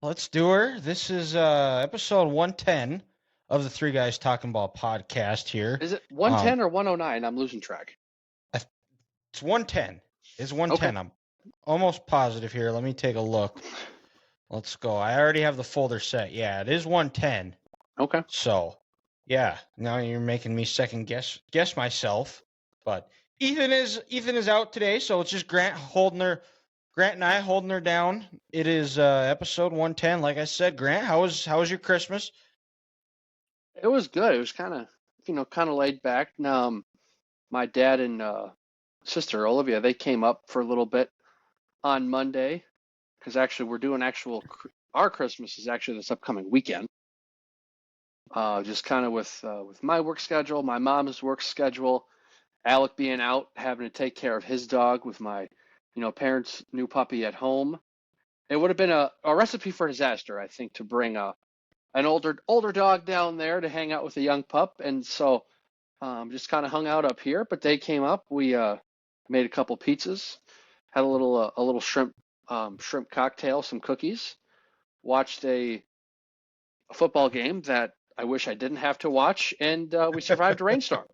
Let's do her. This is episode 110 of the Three Guys Talking Ball podcast here. Is it Um, 110 or 109? I'm losing track. it's 110. It's Okay. 110. I'm almost positive here. Let me take a look. Let's go. I already have the folder set. Yeah, it is 110. Okay. So, yeah, now you're making me second guess myself. But Ethan is out today, so it's just Grant and I holding her down. It is episode 110. Like I said, Grant, how was your Christmas? It was good. It was kind of laid back. My dad and sister Olivia, they came up for a little bit on Monday because actually we're doing our Christmas is actually this upcoming weekend. Just kind of with my work schedule, my mom's work schedule, Alec being out, having to take care of his dog with my, parents' new puppy at home. It would have been a recipe for disaster, I think, to bring an older dog down there to hang out with a young pup, and so just kind of hung out up here. But they came up. We made a couple pizzas, had a little shrimp cocktail, some cookies, watched a football game that I wish I didn't have to watch, and we survived a rainstorm.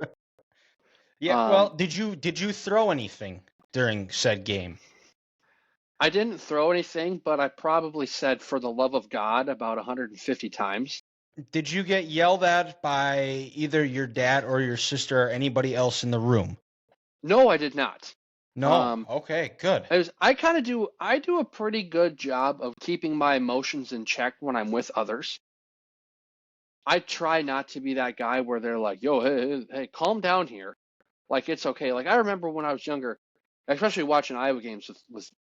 Yeah, well, Um, did you throw anything during said game? I didn't throw anything, but I probably said "for the love of God" about 150 times. Did you get yelled at by either your dad or your sister or anybody else in the room? No, I did not. No. Um, Okay, good. I do a pretty good job of keeping my emotions in check when I'm with others. I try not to be that guy where they're like, "Yo, hey, calm down here." Like it's okay. Like I remember when I was younger, especially watching Iowa games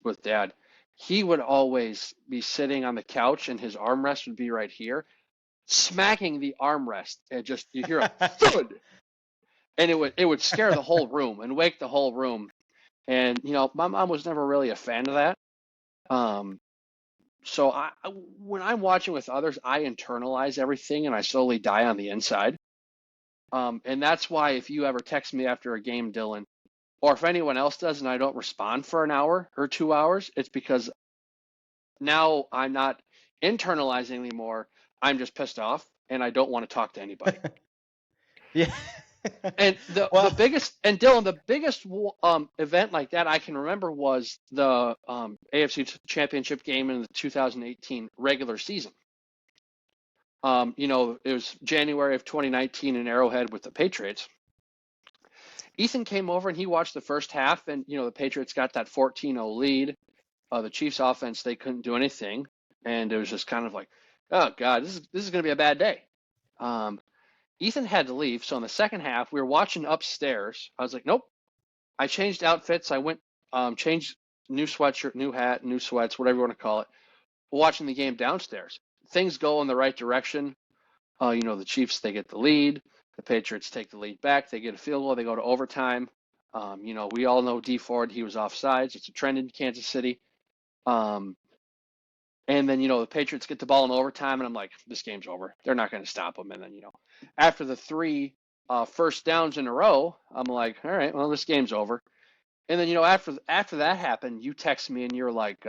with dad, he would always be sitting on the couch and his armrest would be right here, smacking the armrest, and just you hear a thud, and it would scare the whole room and wake the whole room. And my mom was never really a fan of that. Um, So when I'm watching with others, I internalize everything and I slowly die on the inside. And that's why if you ever text me after a game, Dylan, or if anyone else does and I don't respond for an hour or 2 hours, it's because now I'm not internalizing anymore. I'm just pissed off and I don't want to talk to anybody. Yeah. And the Well, biggest and Dylan, the biggest event like that I can remember was the AFC Championship game in the 2018 regular season. It was January of 2019 in Arrowhead with the Patriots. Ethan came over and he watched the first half, and the Patriots got that 14-0 lead. The Chiefs' offense, they couldn't do anything, and it was just kind of like, oh God, this is going to be a bad day. Ethan had to leave, so in the second half, we were watching upstairs. I was like, nope. I changed outfits. I went changed new sweatshirt, new hat, new sweats, whatever you want to call it. Watching the game downstairs. Things go in the right direction. The Chiefs, they get the lead. The Patriots take the lead back. They get a field goal. They go to overtime. We all know D Ford, he was offsides. It's a trend in Kansas City. Um, and then, the Patriots get the ball in overtime, and I'm like, this game's over. They're not going to stop them. And then, after the three first downs in a row, I'm like, all right, well, this game's over. And then, after that happened, you text me and you're like,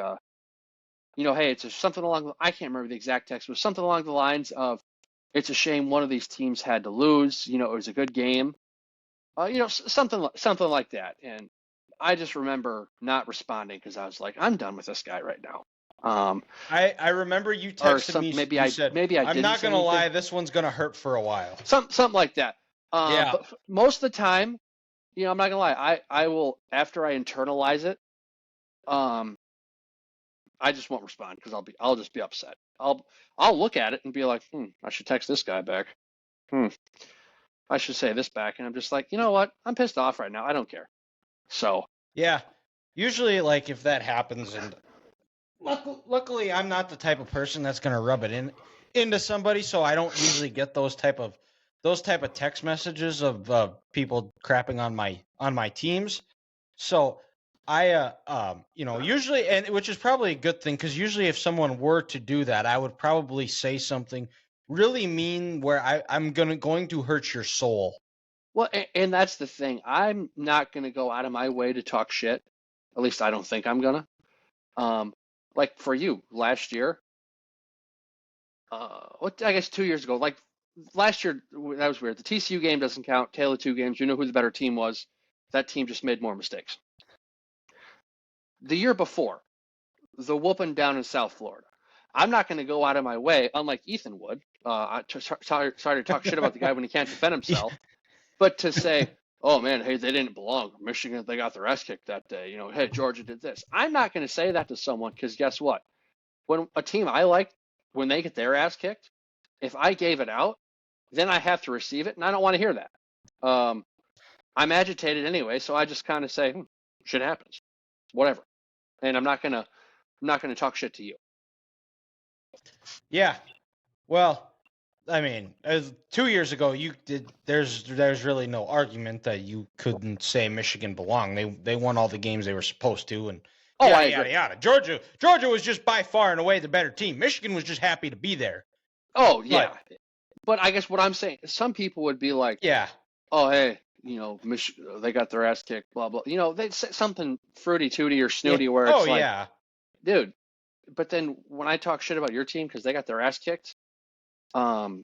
hey, it's something I can't remember the exact text, but something along the lines of, it's a shame one of these teams had to lose. It was a good game. Something like that. And I just remember not responding because I was like, I'm done with this guy right now. I remember you Or texted me. maybe You I said, maybe I "I'm didn't not say gonna anything. lie, this one's gonna hurt for a while." Something like that. Yeah. But most of the time, I'm not gonna lie. I will after I internalize it. Um, I just won't respond because I'll just be upset. I'll look at it and be like, I should text this guy back. I should say this back. And I'm just like, you know what? I'm pissed off right now. I don't care. So, Yeah. Usually, like if that happens, and luckily, I'm not the type of person that's gonna rub it into somebody, so I don't usually get those type of text messages of people crapping on my teams. So usually, and which is probably a good thing, because usually if someone were to do that, I would probably say something really mean where I'm going to hurt your soul. well, and that's the thing. I'm not going to go out of my way to talk shit. At least I don't think I'm going to. Um, like for you last year, I guess 2 years ago, like last year, that was weird. The TCU game doesn't count. Tail of two games. You know who the better team was. That team just made more mistakes. The year before, the whooping down in South Florida. I'm not going to go out of my way, unlike Ethan would. Sorry to talk shit about the guy when he can't defend himself, but to say, oh man, hey, they didn't belong. Michigan, they got their ass kicked that day. Hey, Georgia did this. I'm not going to say that to someone because guess what? When a team I like, when they get their ass kicked, if I gave it out, then I have to receive it, and I don't want to hear that. I'm agitated anyway, so I just kind of say, shit happens, whatever, and I'm not gonna talk shit to you. Yeah. Well, I mean, as 2 years ago, you did. There's really no argument that you couldn't say Michigan belonged. They won all the games they were supposed to, and yada yada. Georgia was just by far and away the better team. Michigan was just happy to be there. Oh yeah, but I guess what I'm saying, some people would be like, yeah, oh hey, they got their ass kicked, blah blah. They say something fruity tooty or snooty where it's like, dude. But then when I talk shit about your team because they got their ass kicked, and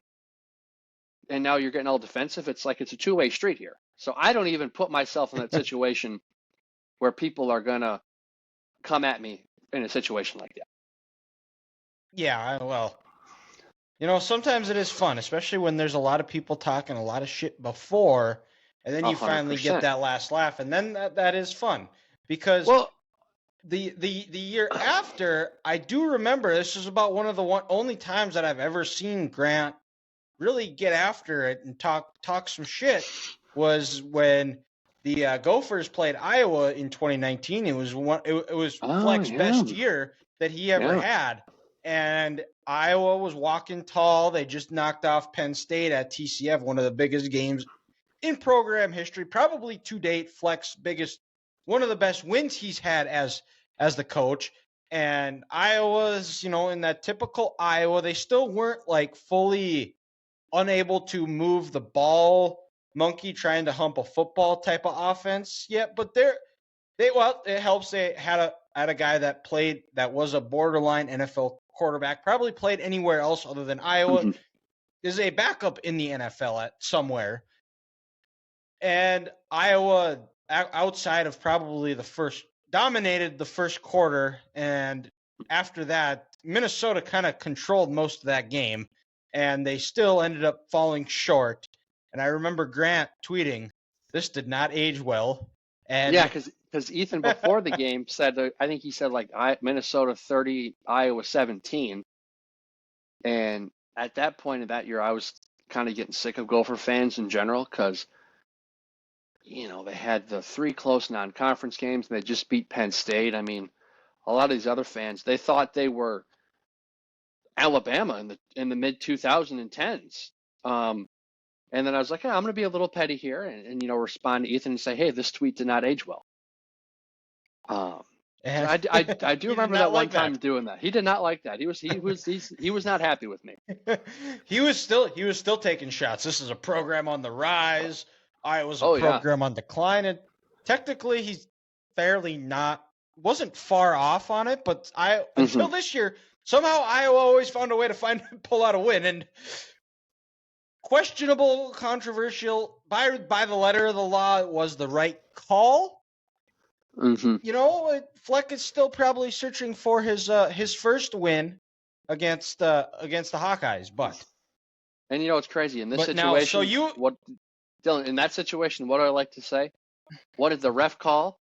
now you're getting all defensive, it's like it's a two-way street here. So I don't even put myself in that situation where people are gonna come at me in a situation like that. Yeah, well, sometimes it is fun, especially when there's a lot of people talking a lot of shit before, and then you 100%. Finally get that last laugh, and then that is fun because the year after, I do remember this is about one of the only times that I've ever seen Grant really get after it and talk some shit was when the Gophers played Iowa in 2019. It was Fleck's best year that he ever had, and Iowa was walking tall. They just knocked off Penn State at TCF, one of the biggest games in program history, probably to date. Fleck's one of the best wins he's had as the coach. And Iowa's, in that typical Iowa, they still weren't like fully unable to move the ball, monkey trying to hump a football type of offense yet. But it helps. They had a guy that was a borderline NFL quarterback, probably played anywhere else other than Iowa, is a backup in the NFL at somewhere. And Iowa, outside of probably dominated the first quarter, and after that, Minnesota kind of controlled most of that game, and they still ended up falling short. And I remember Grant tweeting, "This did not age well." And yeah, because Ethan before the game said, I think he said like Minnesota 30, Iowa 17, and at that point in that year, I was kind of getting sick of Gopher fans in general because they had the 3 close non-conference games, and they just beat Penn State. I mean, a lot of these other fans, they thought they were Alabama in the mid 2010s. And then I was like, I'm going to be a little petty here and respond to Ethan and say, hey, this tweet did not age well. I do remember that one time doing that. He did not like that. He was not happy with me. He was still taking shots. This is a program on the rise. Iowa's a program on decline, and technically he's wasn't far off on it, but until this year, somehow Iowa always found a way to pull out a win, and questionable, controversial, by the letter of the law, it was the right call. Fleck is still probably searching for his first win against the Hawkeyes, but it's crazy in this situation. Dylan, in that situation, what do I like to say? What did the ref call?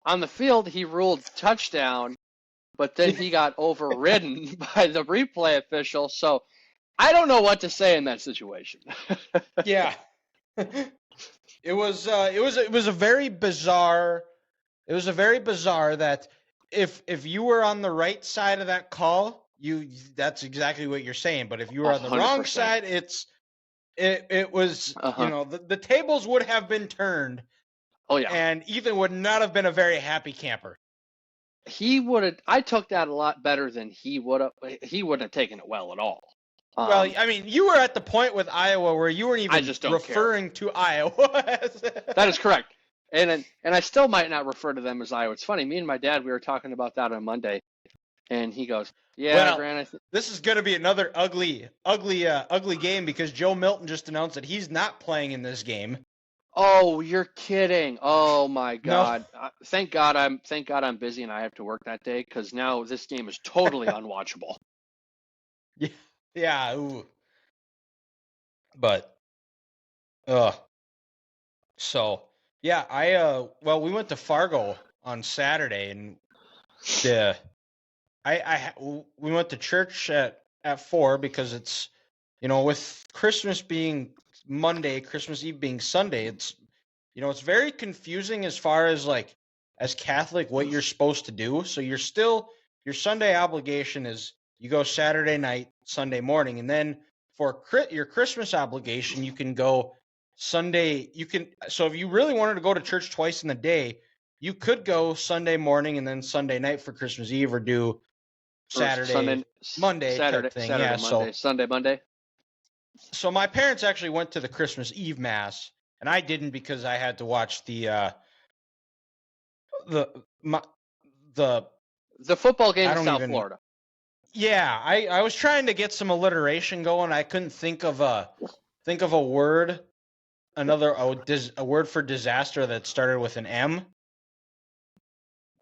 On the field, he ruled touchdown, but then he got overridden by the replay official. So I don't know what to say in that situation. Yeah, it was a very bizarre. It was a very bizarre that if you were on the right side of that call, that's exactly what you're saying. But if you were on the 100%. Wrong side, it was the tables would have been turned. Oh yeah, and Ethan would not have been a very happy camper. He would have. I took that a lot better than he would have. He wouldn't have taken it well at all. Well, I mean, you were at the point with Iowa where you weren't even referring to Iowa. That is correct. And I still might not refer to them as Iowa. It's funny. Me and my dad, we were talking about that on Monday. And he goes, "Yeah, Well, Grant, this is going to be another ugly game because Joe Milton just announced that he's not playing in this game. Oh, you're kidding! Oh my No. God! Thank God I'm busy and I have to work that day because now this game is totally unwatchable. Yeah. Ooh. But, so yeah, well, we went to Fargo on Saturday, and we went to church at 4 because it's, with Christmas being Monday, Christmas Eve being Sunday, it's very confusing as far as like as Catholic what you're supposed to do. So your Sunday obligation is you go Saturday night, Sunday morning, and then for your Christmas obligation you can go Sunday. So if you really wanted to go to church twice in the day, you could go Sunday morning and then Sunday night for Christmas Eve, or do Saturday, Monday type thing. Saturday, Yeah. Monday, Sunday, Monday. So my parents actually went to the Christmas Eve mass, and I didn't because I had to watch the football game I in don't South even. Florida. Yeah, I was trying to get some alliteration going. I couldn't think of a word, a word for disaster that started with an M.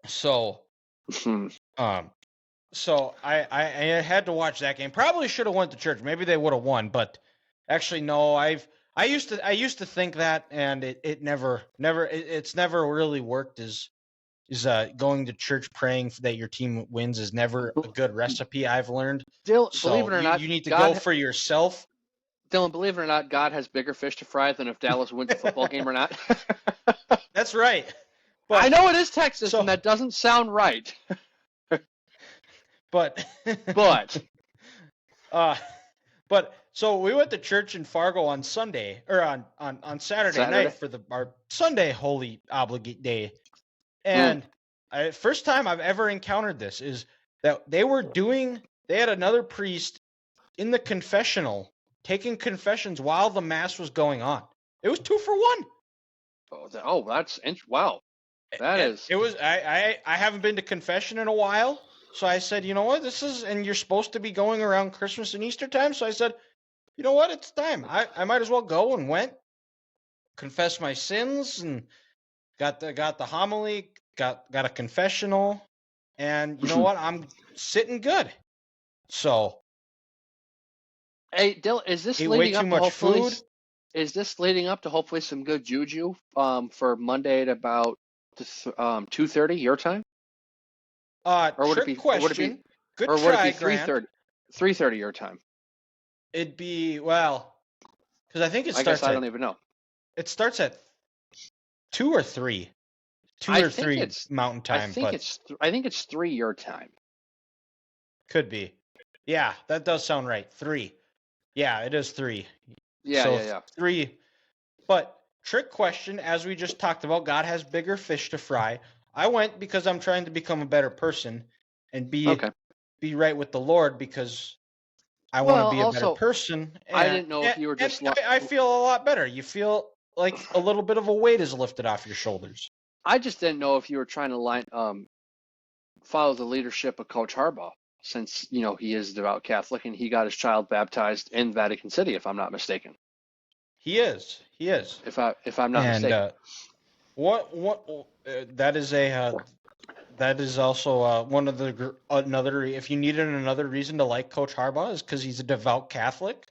So, so I had to watch that game. Probably should have went to church. Maybe they would have won, but actually no. I used to think that, and it's never really worked. Is going to church praying that your team wins is never a good recipe, I've learned. Believe So it or not, you need to go for yourself. Dylan, believe it or not, God has bigger fish to fry than if Dallas wins the football game or not. That's right. But, I know it is Texas, and that doesn't sound right. But so we went to church in Fargo on Sunday, or on Saturday night for our Sunday holy obligate day. And first time I've ever encountered this is that they had another priest in the confessional taking confessions while the mass was going on. It was 2 for 1. Wow. It was. I haven't been to confession in a while, so I said, you know what, and you're supposed to be going around Christmas and Easter time, so I said, you know what, it's time. I might as well go, and went, confessed my sins, and got the homily, got a confessional, and you know what, I'm sitting good. So, hey, Dylan, is this leading up to hopefully? Food? Is this leading up to hopefully some good juju for Monday at about 2:30 your time? Or would it be question? Good or would it be 3:30 your time? It'd be, well, because I think it starts. I guess I don't even know. It starts at 2 or 3. 2 or 3 Mountain Time. I think it's 3 your time. Could be. Yeah, that does sound right. 3. Yeah, it is 3. Yeah, so 3. But trick question, as we just talked about, God has bigger fish to fry. I went because I'm trying to become a better person and be right with the Lord, because I want to be a better person. And, I didn't know if you were just. I feel a lot better. You feel like a little bit of a weight is lifted off your shoulders. I just didn't know if you were trying to follow the leadership of Coach Harbaugh, since he is a devout Catholic and he got his child baptized in Vatican City, if I'm not mistaken. He is. If I'm not mistaken. That is also one of another. If you needed another reason to like Coach Harbaugh, is because he's a devout Catholic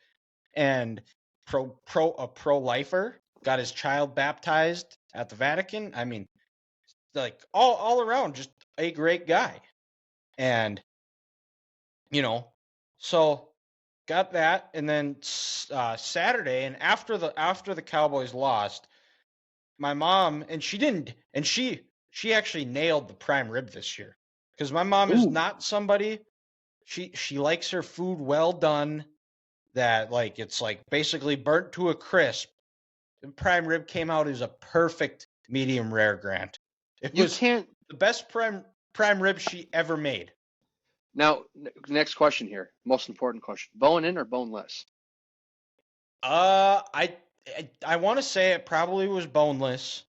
and pro-lifer. Got his child baptized at the Vatican. I mean, like all around, just a great guy. And so got that, and then Saturday, and after the Cowboys lost, my mom, and she actually nailed the prime rib this year, because my mom is not somebody, she likes her food well done, that like it's like basically burnt to a crisp. The prime rib came out as a perfect medium rare, Grant. It was the best prime rib she ever made. Now, next question here, most important question: bone in or boneless? I want to say it probably was boneless.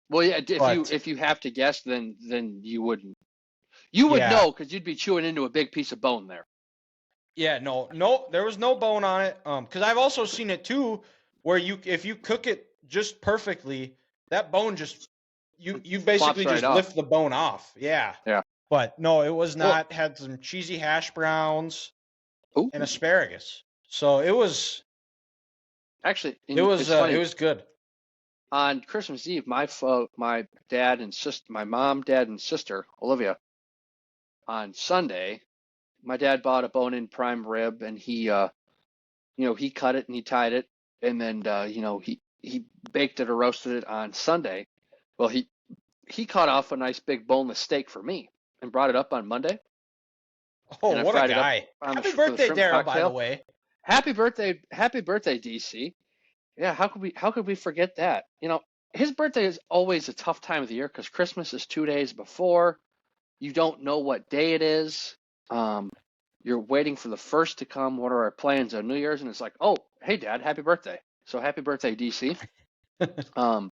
Well, yeah. If you have to guess, then you wouldn't. You would Yeah. know because you'd be chewing into a big piece of bone there. Yeah, no, there was no bone on it. Because I've also seen it too, where if you cook it just perfectly, that bone just you basically right just off. lift the bone off. Yeah. Yeah. But no, it was Well, not. Had some cheesy hash browns ooh, and asparagus. So it was actually, it it's funny. was good. On Christmas Eve, my dad and sister, my mom, dad, and sister Olivia, on Sunday, my dad bought a bone-in prime rib, and he he cut it and he tied it, and then he baked it or roasted it on Sunday. Well, he cut off a nice big boneless steak for me and brought it up on Monday, Oh, and I what a fried it up guy! on Happy for the birthday, shrimp Daryl! By the cocktail. way. Happy birthday, DC. Yeah, how could we forget that? His birthday is always a tough time of the year because Christmas is 2 days before. You don't know what day it is. You're waiting for the first to come. What are our plans on New Year's? And it's like, oh, hey, Dad, happy birthday. So happy birthday, DC. But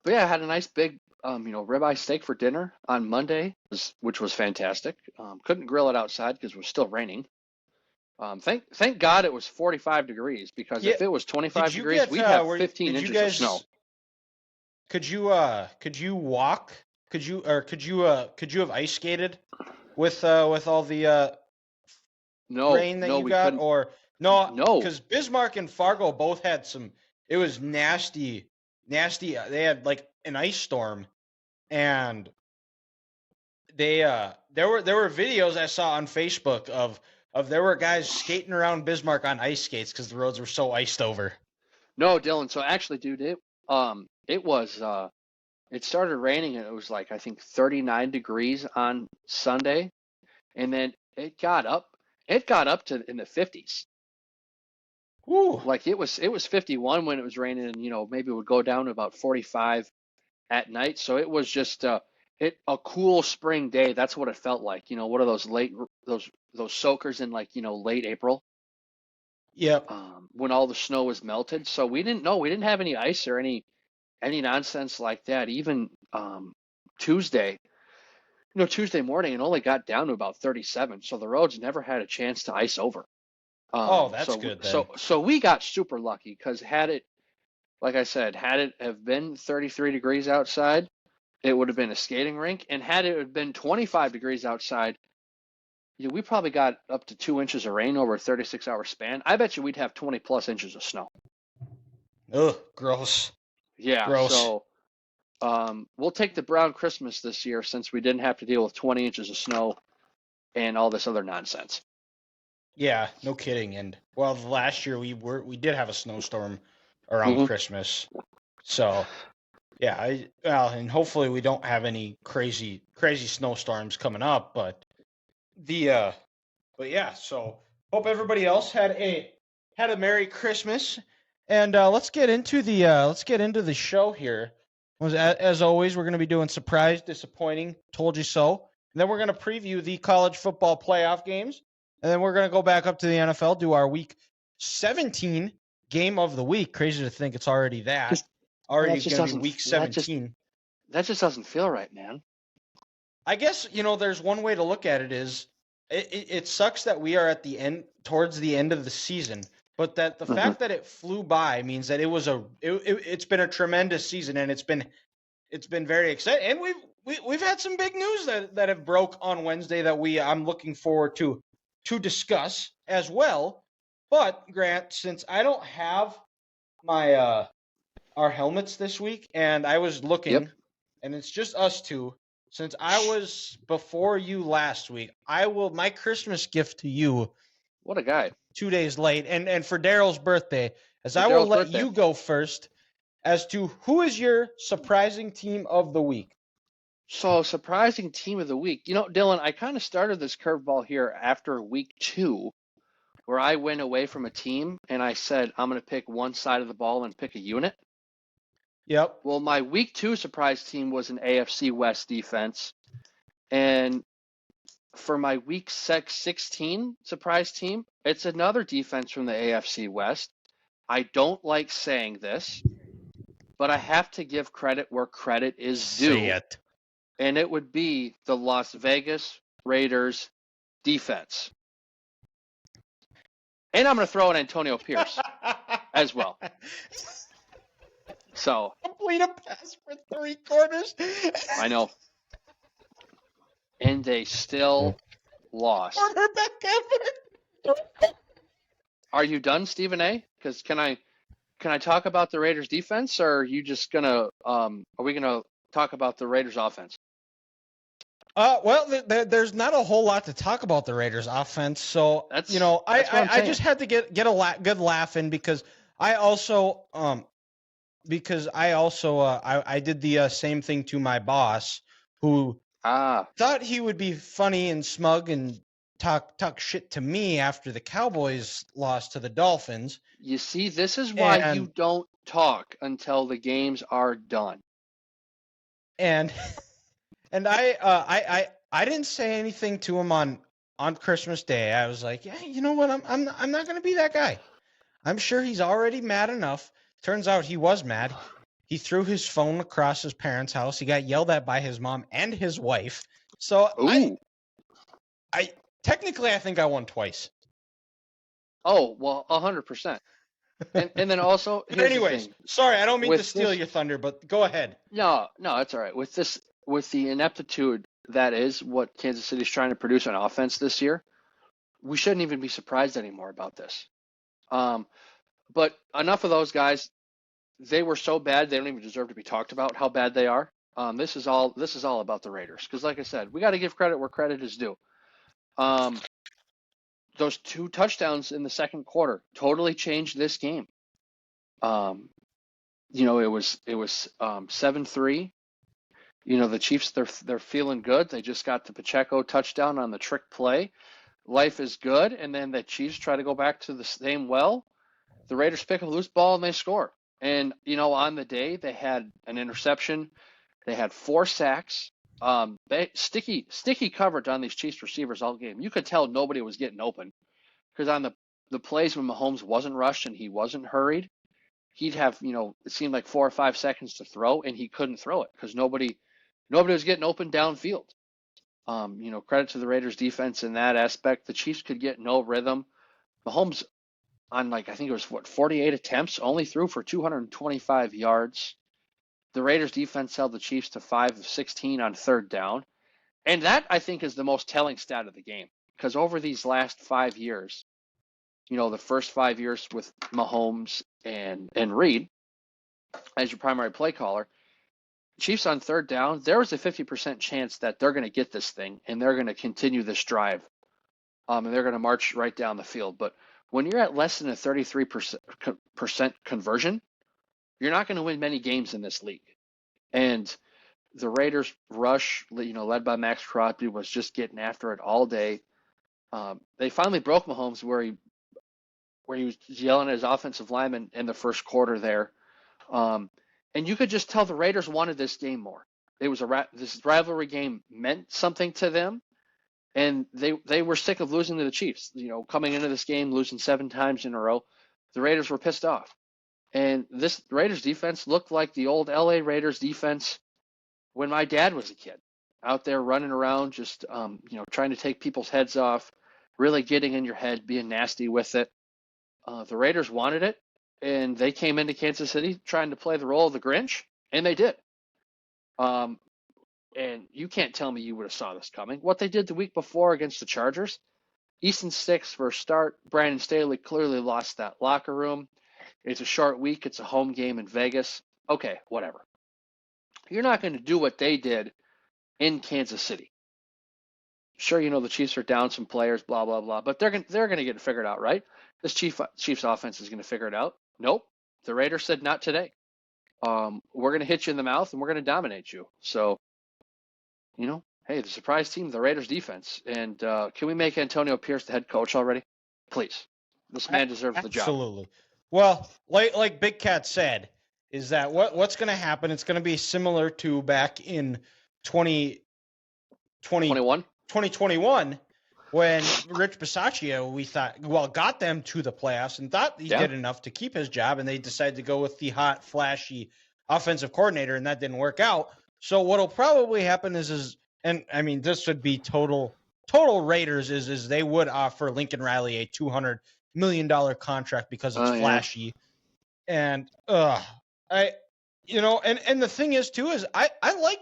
yeah, I had a nice big, ribeye steak for dinner on Monday, which was fantastic. Couldn't grill it outside because it was still raining. Thank God it was 45 degrees because Yeah. if it was 25 Did you degrees, get? we'd have Did 15 you inches of snow. guys? Could you walk? Could you have ice skated with all the rain that you We got? couldn't. Or no? No, Because Bismarck and Fargo both had some. It was nasty. They had like an ice storm, and there were videos I saw on Facebook of there were guys skating around Bismarck on ice skates because the roads were so iced over. no, Dylan. So actually, dude, it was it started raining and it was like I think 39 degrees on Sunday, and then it got up to in the 50s. Woo. Like it was 51 when it was raining, and maybe it would go down to about 45 at night. So it was just a cool spring day. That's what it felt like. What are those those soakers in like late April? Yep. When all the snow was melted. So we didn't have any ice or any nonsense like that. Even Tuesday, Tuesday morning, it only got down to about 37. So the roads never had a chance to ice over. Oh, that's good then. So we got super lucky because like I said, had it have been 33 degrees outside, it would have been a skating rink. And had it have been 25 degrees outside, we probably got up to 2 inches of rain over a 36-hour span. I bet you we'd have 20 plus inches of snow. Ugh, gross. Yeah, Gross. so we'll take the brown Christmas this year since we didn't have to deal with 20 inches of snow and all this other nonsense. Yeah, no kidding. And well, last year we did have a snowstorm around Christmas, so yeah. And hopefully we don't have any crazy snowstorms coming up. But but yeah. So hope everybody else had a Merry Christmas. And let's get into the show here. As always, we're going to be doing surprise, disappointing, told you so. And then we're going to preview the college football playoff games. And then we're going to go back up to the NFL, do our week 17 game of the week. Crazy to think it's already that. Already going to be week 17. That just doesn't feel right, man. I guess, there's one way to look at it is it sucks that we are at the end, towards the end of the season, but that the fact that it flew by means that it's been a tremendous season, and it's been very exciting. And we've had some big news that have broke on Wednesday that I'm looking forward to discuss as well. But Grant, since I don't have my our helmets this week, and I was looking, and it's just us two, since I was before you last week, my Christmas gift to you. What a guy! 2 days late, and for Daryl's birthday, I will let you go first as to who is your surprising team of the week. So, surprising team of the week. Dylan, I kind of started this curveball here after week 2, where I went away from a team and I said, I'm going to pick one side of the ball and pick a unit. Yep. Well, my week 2 surprise team was an AFC West defense. And for my week 16 surprise team, it's another defense from the AFC West. I don't like saying this, but I have to give credit where credit is due. Say it. and it would be the Las Vegas Raiders defense. And I'm going to throw in Antonio Pierce as well. So complete a pass for 3 quarters. I know. And they still lost. Quarterback effort. Are you done, Stephen A? Because can I talk about the Raiders defense, or are you just gonna are we gonna talk about the Raiders offense? Well, there's not a whole lot to talk about the Raiders offense, so I just had to get a good laugh in because I did the same thing to my boss, who thought he would be funny and smug and talk shit to me after the Cowboys lost to the Dolphins. You see, this is why you don't talk until the games are done. And I didn't say anything to him on Christmas Day. I was like, yeah, you know what? I'm not going to be that guy. I'm sure he's already mad enough. Turns out he was mad. He threw his phone across his parents' house. He got yelled at by his mom and his wife. So I technically I think I won twice. Oh, well, 100%. And then also, anyways, sorry, I don't mean to steal your thunder, but go ahead. No, that's all right. With the ineptitude that is what Kansas City's trying to produce on offense this year, we shouldn't even be surprised anymore about this. But enough of those guys. They were so bad they don't even deserve to be talked about how bad they are. This is all about the Raiders because, like I said, we got to give credit where credit is due. Those 2 touchdowns in the second quarter totally changed this game. It was 7-3. The Chiefs, they're feeling good. They just got the Pacheco touchdown on the trick play. Life is good, and then the Chiefs try to go back to the same well. The Raiders pick a loose ball and they score. And on the day they had an interception. They had 4 sacks. Sticky coverage on these Chiefs receivers all game. You could tell nobody was getting open because on the plays when Mahomes wasn't rushed and he wasn't hurried, he'd have it seemed like 4 or 5 seconds to throw and he couldn't throw it because nobody was getting open downfield. Credit to the Raiders defense in that aspect. The Chiefs could get no rhythm. Mahomes on I think it was 48 attempts only threw for 225 yards. The Raiders defense held the Chiefs to 5 of 16 on third down. And that, I think, is the most telling stat of the game. Because over these last 5 years, the first 5 years with Mahomes and Reed as your primary play caller, Chiefs on third down, there was a 50% chance that they're going to get this thing and they're going to continue this drive. And they're going to march right down the field. But when you're at less than a 33% conversion, you're not going to win many games in this league. And the Raiders rush, led by Max Crosby, was just getting after it all day. They finally broke Mahomes where he was yelling at his offensive lineman in the first quarter there. And you could just tell the Raiders wanted this game more. It was this rivalry game meant something to them. And they were sick of losing to the Chiefs. Coming into this game, losing 7 times in a row, the Raiders were pissed off. And this Raiders defense looked like the old LA Raiders defense when my dad was a kid, out there running around, just trying to take people's heads off, really getting in your head, being nasty with it. The Raiders wanted it, and they came into Kansas City trying to play the role of the Grinch, and they did. And you can't tell me you would have saw this coming. What they did the week before against the Chargers, Easton Sticks for a start. Brandon Staley clearly lost that locker room. It's a short week. It's a home game in Vegas. Okay, whatever. You're not going to do what they did in Kansas City. Sure, the Chiefs are down some players, blah, blah, blah, but they're going to get it figured out, right? This Chiefs offense is going to figure it out. Nope. The Raiders said not today. We're going to hit you in the mouth and we're going to dominate you. So, hey, the surprise team, the Raiders defense. And can we make Antonio Pierce the head coach already? Please. This man deserves the job. Absolutely. Well, like Big Cat said, is that what's going to happen? It's going to be similar to back in 2021 when Rich Bisaccia, we thought, got them to the playoffs and thought he did enough to keep his job, and they decided to go with the hot, flashy offensive coordinator, and that didn't work out. So what'll probably happen is, and I mean, this would be total Raiders is they would offer Lincoln Riley a $200 million contract because it's flashy. And and the thing is too is I like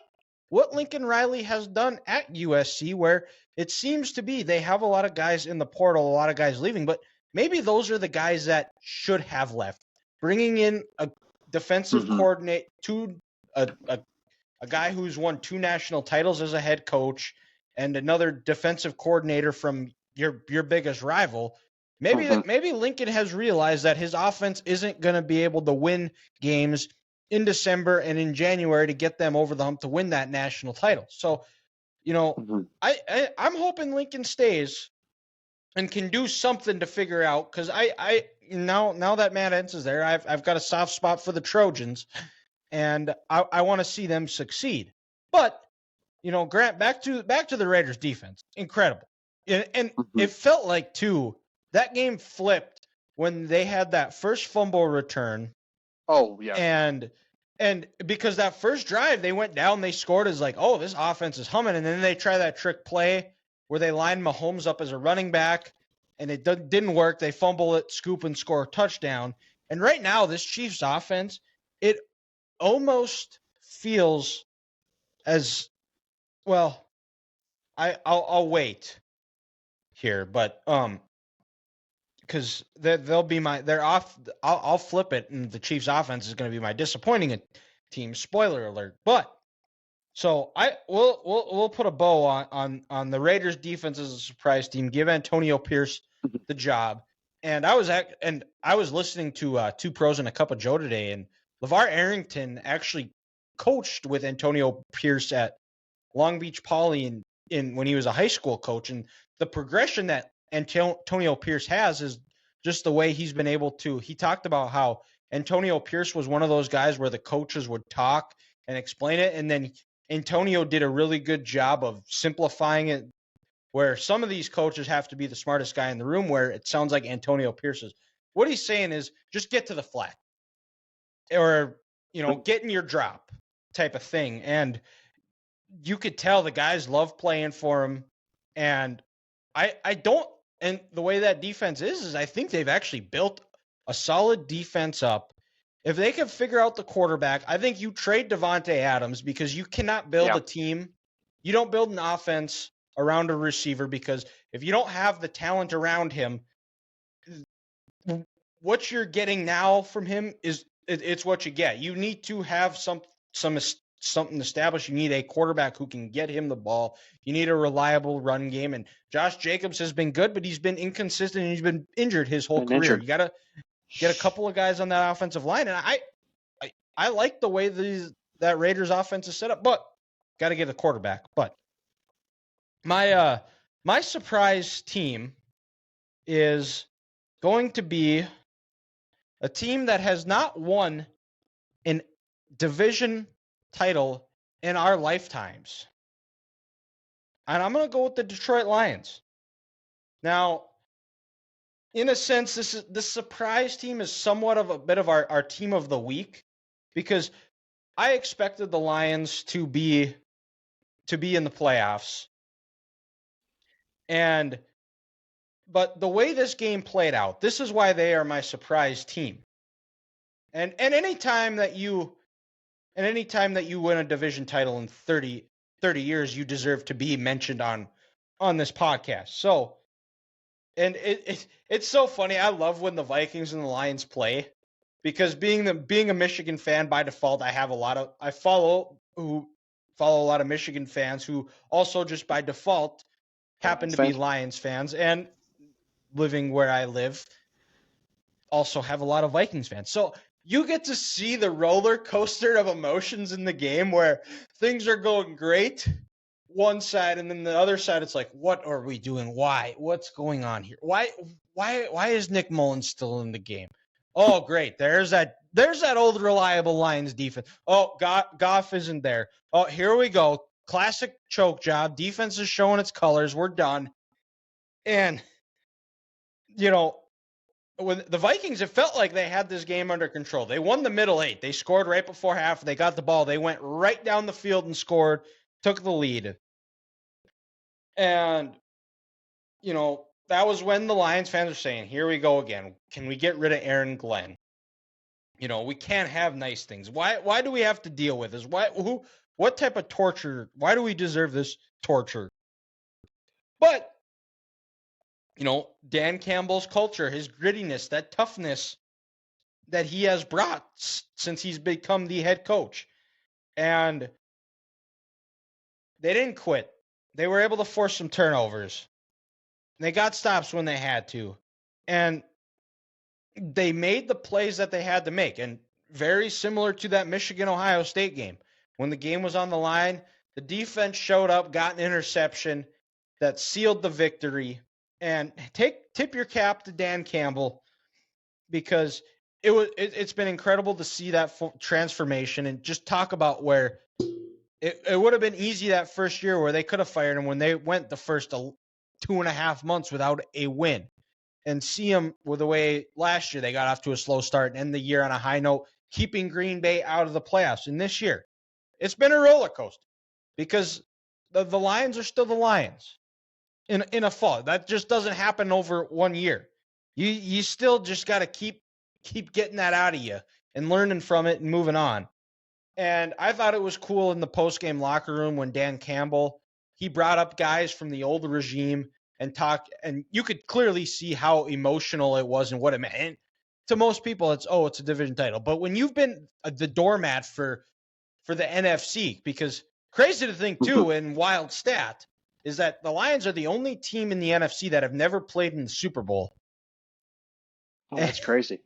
what Lincoln Riley has done at USC, where it seems to be they have a lot of guys in the portal, a lot of guys leaving, but maybe those are the guys that should have left. Bringing in a defensive coordinator, a guy who's won 2 national titles as a head coach, and another defensive coordinator from your biggest rival. Maybe Lincoln has realized that his offense isn't going to be able to win games in December and in January to get them over the hump to win that national title. So, I'm hoping Lincoln stays and can do something to figure out, because I now that Matt Entz is there, I've got a soft spot for the Trojans, and I want to see them succeed. But Grant, back to the Raiders defense, incredible, and it felt like too that game flipped when they had that first fumble return. Oh yeah, and because that first drive they went down, they scored as like, oh, this offense is humming, and then they try that trick play where they line Mahomes up as a running back, and it didn't work. They fumble it, scoop, and score a touchdown. And right now, this Chiefs offense, it almost feels as well. I'll wait here, but because they'll be they're off. I'll flip it, and the Chiefs offense is going to be my disappointing team. Spoiler alert, but. So we'll put a bow on the Raiders defense as a surprise team. Give Antonio Pierce the job. And I was listening to Two Pros and a Cup of Joe today, and LeVar Arrington actually coached with Antonio Pierce at Long Beach Poly in when he was a high school coach. And the progression that Antonio Pierce has is just the way he's been able to. He talked about how Antonio Pierce was one of those guys where the coaches would talk and explain it, and then Antonio did a really good job of simplifying it, where some of these coaches have to be the smartest guy in the room, where it sounds like Antonio Pierce is. What he's saying is just get to the flat, or, get in your drop type of thing. And you could tell the guys love playing for him. And and the way that defense is I think they've actually built a solid defense up. If they can figure out the quarterback, I think you trade Devontae Adams, because you cannot build a team. You don't build an offense around a receiver, because if you don't have the talent around him, what you're getting now from him it's what you get. You need to have something established. You need a quarterback who can get him the ball. You need a reliable run game. And Josh Jacobs has been good, but he's been inconsistent, and he's been injured his whole career. You got to get a couple of guys on that offensive line, and I like the way that Raiders offense is set up, but got to get a quarterback. But my surprise team is going to be a team that has not won a division title in our lifetimes, and I'm going to go with the Detroit Lions. Now, in a sense, this surprise team is somewhat of a bit of our team of the week, because I expected the Lions to be in the playoffs. But the way this game played out, this is why they are my surprise team. And anytime that you win a division title in 30 years, you deserve to be mentioned on this podcast. So, and it's so funny. I love when the Vikings and the Lions play, because being a Michigan fan by default, I follow a lot of Michigan fans who also just by default happen to be Lions fans, and living where I live also have a lot of Vikings fans. So you get to see the roller coaster of emotions in the game, where things are going great one side, and then the other side, it's like, what are we doing? Why? What's going on here? Why is Nick Mullins still in the game? Oh, great. There's that old reliable Lions defense. Oh, Goff isn't there. Oh, here we go. Classic choke job. Defense is showing its colors. We're done. And, when the Vikings, it felt like they had this game under control. They won the middle 8. They scored right before half. They got the ball. They went right down the field and scored, took the lead. And, that was when the Lions fans were saying, here we go again. Can we get rid of Aaron Glenn? We can't have nice things. Why do we have to deal with this? What type of torture? Why do we deserve this torture? But, Dan Campbell's culture, his grittiness, that toughness that he has brought since he's become the head coach. And they didn't quit. They were able to force some turnovers. They got stops when they had to. And they made the plays that they had to make. And very similar to that Michigan-Ohio State game. When the game was on the line, the defense showed up, got an interception that sealed the victory. And tip your cap to Dan Campbell, because it's been incredible to see that transformation, and just talk about where it would have been easy that first year where they could have fired him when they went the first 2.5 months without a win, and see them with the way last year they got off to a slow start and end the year on a high note, keeping Green Bay out of the playoffs. And this year, it's been a roller coaster, because the Lions are still the Lions in a fall. That just doesn't happen over 1 year. You still just got to keep getting that out of you and learning from it and moving on. And I thought it was cool in the post-game locker room when Dan Campbell, he brought up guys from the old regime and talked, and you could clearly see how emotional it was and what it meant. And to most people, it's a division title. But when you've been the doormat for the NFC, because crazy to think too, and wild stat, is that the Lions are the only team in the NFC that have never played in the Super Bowl. Oh, that's crazy.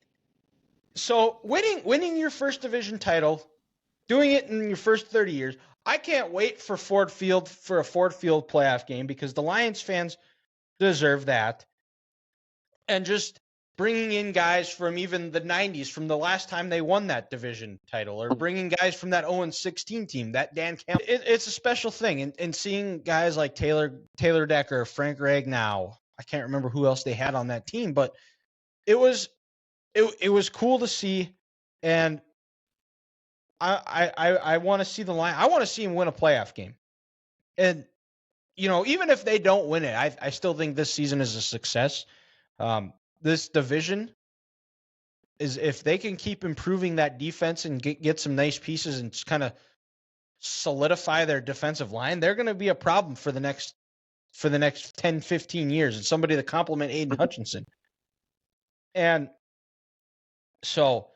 So winning your first division title, doing it in your first 30 years, I can't wait for a Ford Field playoff game, because the Lions fans deserve that. And just bringing in guys from even the 90s, from the last time they won that division title, or bringing guys from that 0-16 team, that Dan Campbell, it's a special thing. And seeing guys like Taylor Decker, Frank Ragnow, I can't remember who else they had on that team, but it was cool to see. And I want to see the Lions. I want to see him win a playoff game. And, even if they don't win it, I still think this season is a success. This division is, if they can keep improving that defense and get some nice pieces and just kind of solidify their defensive line, they're going to be a problem for the next 10, 15 years. And somebody to complement Aiden Hutchinson. And so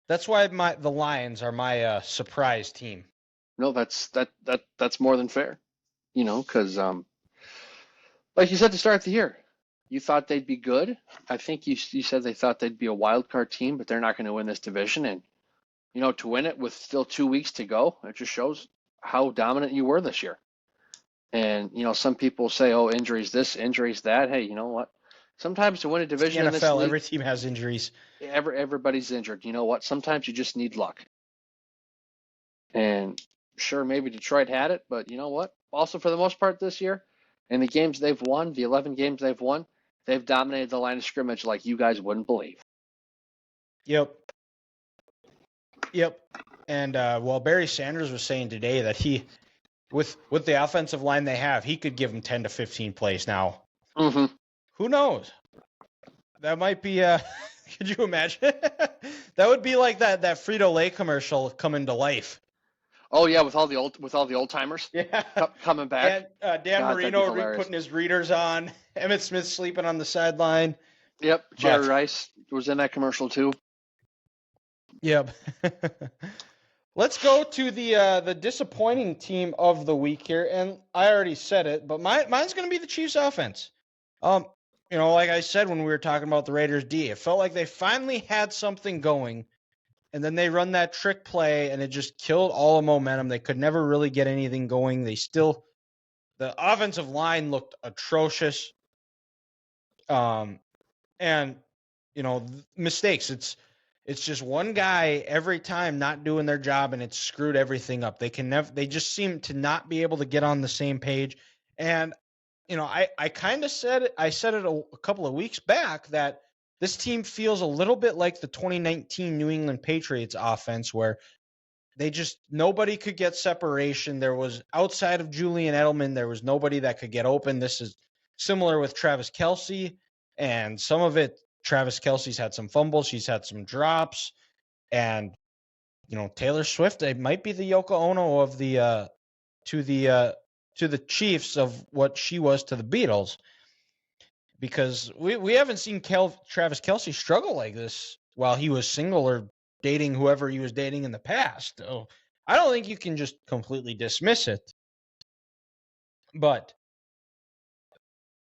that's why the Lions are my surprise team. No, that's more than fair. Because like you said to start the year, you thought they'd be good. I think you said they thought they'd be a wild card team, but they're not going to win this division. And to win it with still 2 weeks to go, it just shows how dominant you were this year. And some people say, "Oh, injuries this, injuries that." Hey, you know what? Sometimes to win a division in the NFL, in this league, every team has injuries. Everybody's injured. You know what? Sometimes you just need luck. And sure, maybe Detroit had it, but you know what? Also, for the most part this year, in the games they've won, the 11 games they've won, they've dominated the line of scrimmage like you guys wouldn't believe. Yep. And Barry Sanders was saying today that he, with the offensive line they have, he could give them 10 to 15 plays now. Mm-hmm. Who knows? That might be. Could you imagine? That would be like that Frito-Lay commercial coming to life. Oh yeah, with all the old timers. Yeah, coming back. And Dan Marino putting his readers on. Emmitt Smith sleeping on the sideline. Yep, Jerry Rice was in that commercial too. Yep. Let's go to the disappointing team of the week here, and I already said it, but mine's going to be the Chiefs' offense. Like I said when we were talking about the Raiders' D, it felt like they finally had something going, and then they run that trick play, and it just killed all the momentum. They could never really get anything going. The offensive line looked atrocious. Mistakes. It's just one guy every time not doing their job, and it's screwed everything up. They just seem to not be able to get on the same page. And I kind of said it a couple of weeks back that this team feels a little bit like the 2019 New England Patriots offense, where nobody could get separation. There was, outside of Julian Edelman, there was nobody that could get open. This is similar with Travis Kelce, and some of it, Travis Kelce's had some fumbles, she's had some drops, and Taylor Swift, it might be the Yoko Ono of the to the Chiefs of what she was to the Beatles, because we haven't seen Travis Kelce struggle like this while he was single or dating whoever he was dating in the past. So I don't think you can just completely dismiss it. But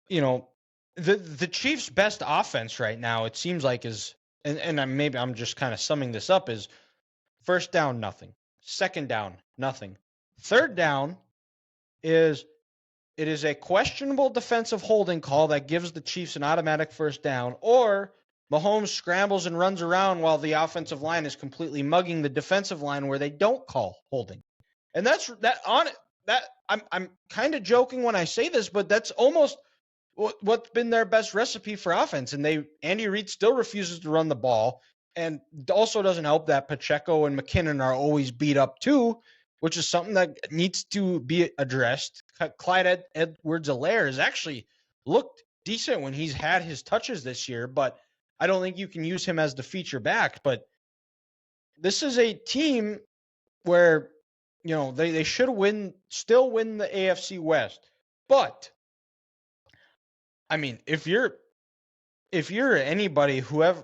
the Chiefs' best offense right now, it seems like, is, and maybe I'm just kind of summing this up, is first down, nothing. Second down, nothing. Third down is a questionable defensive holding call that gives the Chiefs an automatic first down, or Mahomes scrambles and runs around while the offensive line is completely mugging the defensive line where they don't call holding. And I'm kind of joking when I say this, but that's almost what's been their best recipe for offense. And Andy Reid still refuses to run the ball, and also doesn't help that Pacheco and McKinnon are always beat up too, which is something that needs to be addressed. Clyde Edwards-Helaire has actually looked decent when he's had his touches this year, but I don't think you can use him as the feature back. But this is a team where, they should still win the AFC West. But I mean, if you're anybody, whoever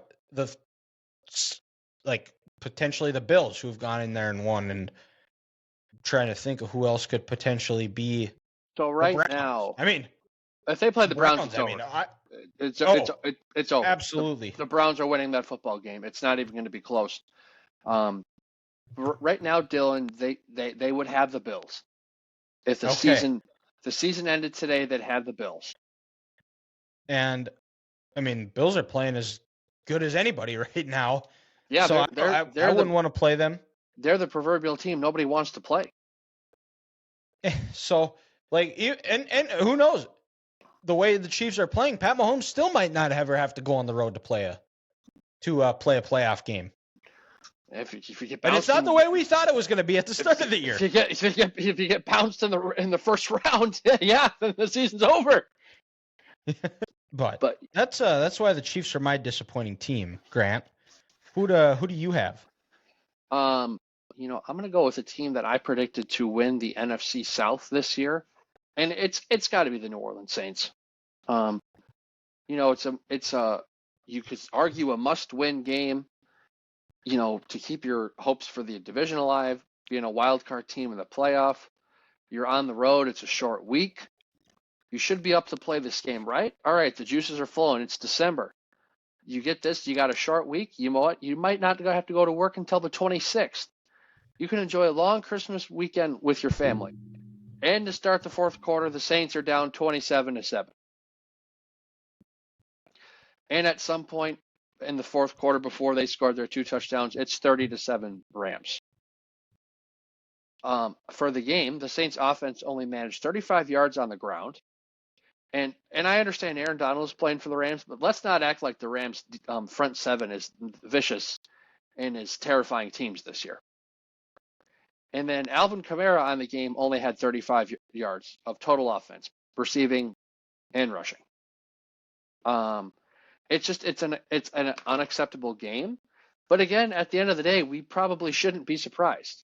potentially the Bills, who've gone in there and won, and trying to think of who else could potentially be. So right now, I mean, if they play the Browns, it's over. It's over. Absolutely. The Browns are winning that football game. It's not even going to be close. Right now, Dylan, they would have the Bills. If the season ended today, they'd have the Bills. And I mean, Bills are playing as good as anybody right now. Yeah, so I wouldn't want to play them. They're the proverbial team nobody wants to play. So, and who knows? The way the Chiefs are playing, Pat Mahomes still might not ever have to go on the road to play a playoff game. If you get, but it's not the way we thought it was going to be at the start of the year. If you get bounced in the first round, yeah, then the season's over. But that's why the Chiefs are my disappointing team, Grant. Who do you have? I'm going to go with a team that I predicted to win the NFC South this year, and it's got to be the New Orleans Saints. It's you could argue a must-win game, to keep your hopes for the division alive, being a wild card team in the playoff. You're on the road. It's a short week. You should be up to play this game, right? All right, the juices are flowing. It's December. You get this. You got a short week. You know what? You might not have to go to work until the 26th. You can enjoy a long Christmas weekend with your family. And to start the fourth quarter, the Saints are down 27-7. And at some point in the fourth quarter, before they scored their 2 touchdowns, it's 30-7 Rams. For the game, the Saints offense only managed 35 yards on the ground. And I understand Aaron Donald is playing for the Rams, but let's not act like the Rams front seven is vicious and is terrifying teams this year. And then Alvin Kamara on the game only had 35 yards of total offense, receiving and rushing. It's an unacceptable game. But again, at the end of the day, we probably shouldn't be surprised.